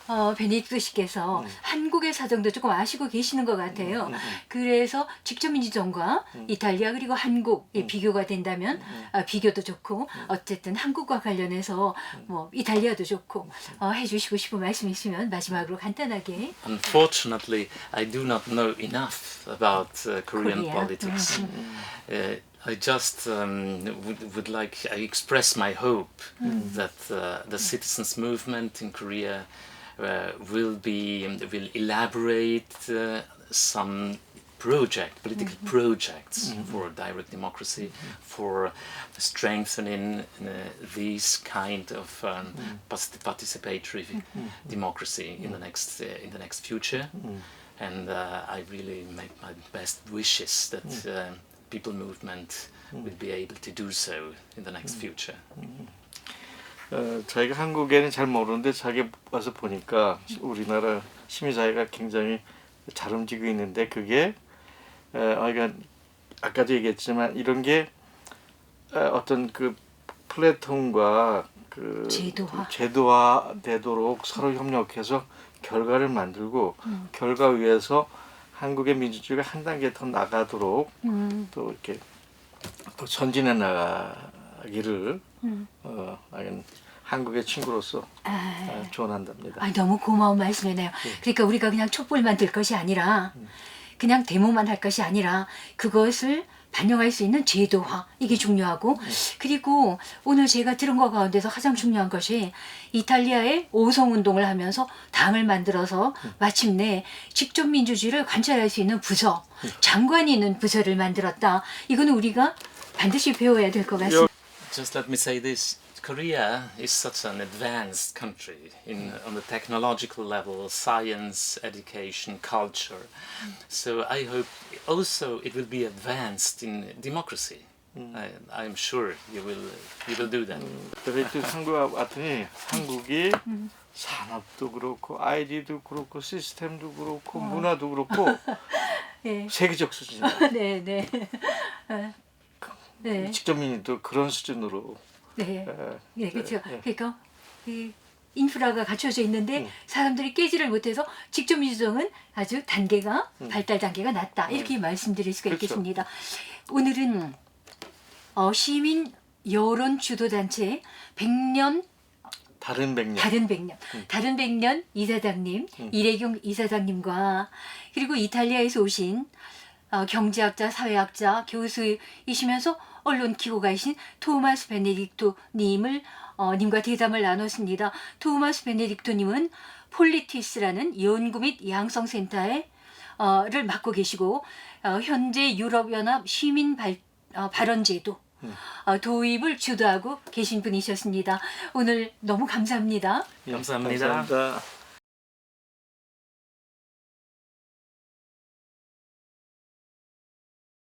베네딕토 씨께서 한국의 사정도 조금 아시고 계시는 것 같아요. 그래서 직접민주정과 이탈리아 그리고 한국의 비교가 된다면 비교도 좋고 어쨌든 한국과 관련해서 뭐 이탈리아도 좋고 해주시고 싶은 말씀 있으면 마지막으로 간단하게. Unfortunately, I do not know enough about Korean Korea. politics. I just would like I express my hope that the citizens movement in Korea will elaborate some political projects for direct democracy, for strengthening these kind of participatory democracy in the next future, and I really make my best wishes that people movement will be able to do so in the next future. 저희가 한국에는 잘 모르는데 자기 와서 보니까 우리나라 시민사회가 굉장히 잘 움직이고 있는데 그게 그러니까 아까도 얘기했지만 이런 게 어떤 그 플랫폼과 그 제도화 되도록 서로 협력해서 결과를 만들고 결과 위에서 한국의 민주주의가 한 단계 더 나가도록 또 이렇게 또 전진해 나가기를 한국의 친구로서 조언한답니다. 너무 고마운 말씀이네요. 그러니까 우리가 그냥 촛불만 들 것이 아니라 그냥 데모만 할 것이 아니라 그것을 반영할 수 있는 제도화 이게 중요하고 그리고 오늘 제가 들은 것 가운데서 가장 중요한 것이 이탈리아의 오성운동을 하면서 당을 만들어서 마침내 직접 민주주의를 관찰할 수 있는 부서 장관이 있는 부서를 만들었다. 이거는 우리가 반드시 배워야 될 것 같습니다. Just let me say this. Korea is such an advanced country on the technological level, science, education, culture. So I hope also it will be advanced in democracy. I'm sure you will do that. 그래서 한국 왔더니 한국이 산업도 그렇고 아이디도 그렇고 시스템도 그렇고 문화도 그렇고 세계적 수준이다. 네. 네. 직접민주도 그런 수준으로. 그렇죠. 그러니까 이 인프라가 갖춰져 있는데 사람들이 깨지를 못해서 직접 민주정은 아주 단계가 발달 단계가 낮다 이렇게 말씀드릴 수가 있겠습니다. 오늘은 시민 여론 주도 단체 100년 다른 100년 이사장님 이래경 이사장님과 그리고 이탈리아에서 오신 경제학자, 사회학자, 교수이시면서 언론 기고가이신 토마스 베네딕토 님과 대담을 나눴습니다. 토마스 베네딕토 님은 폴리티스라는 연구 및 양성센터를 맡고 계시고 현재 유럽연합 시민 발언제도 도입을 주도하고 계신 분이셨습니다. 오늘 너무 감사합니다. 감사합니다.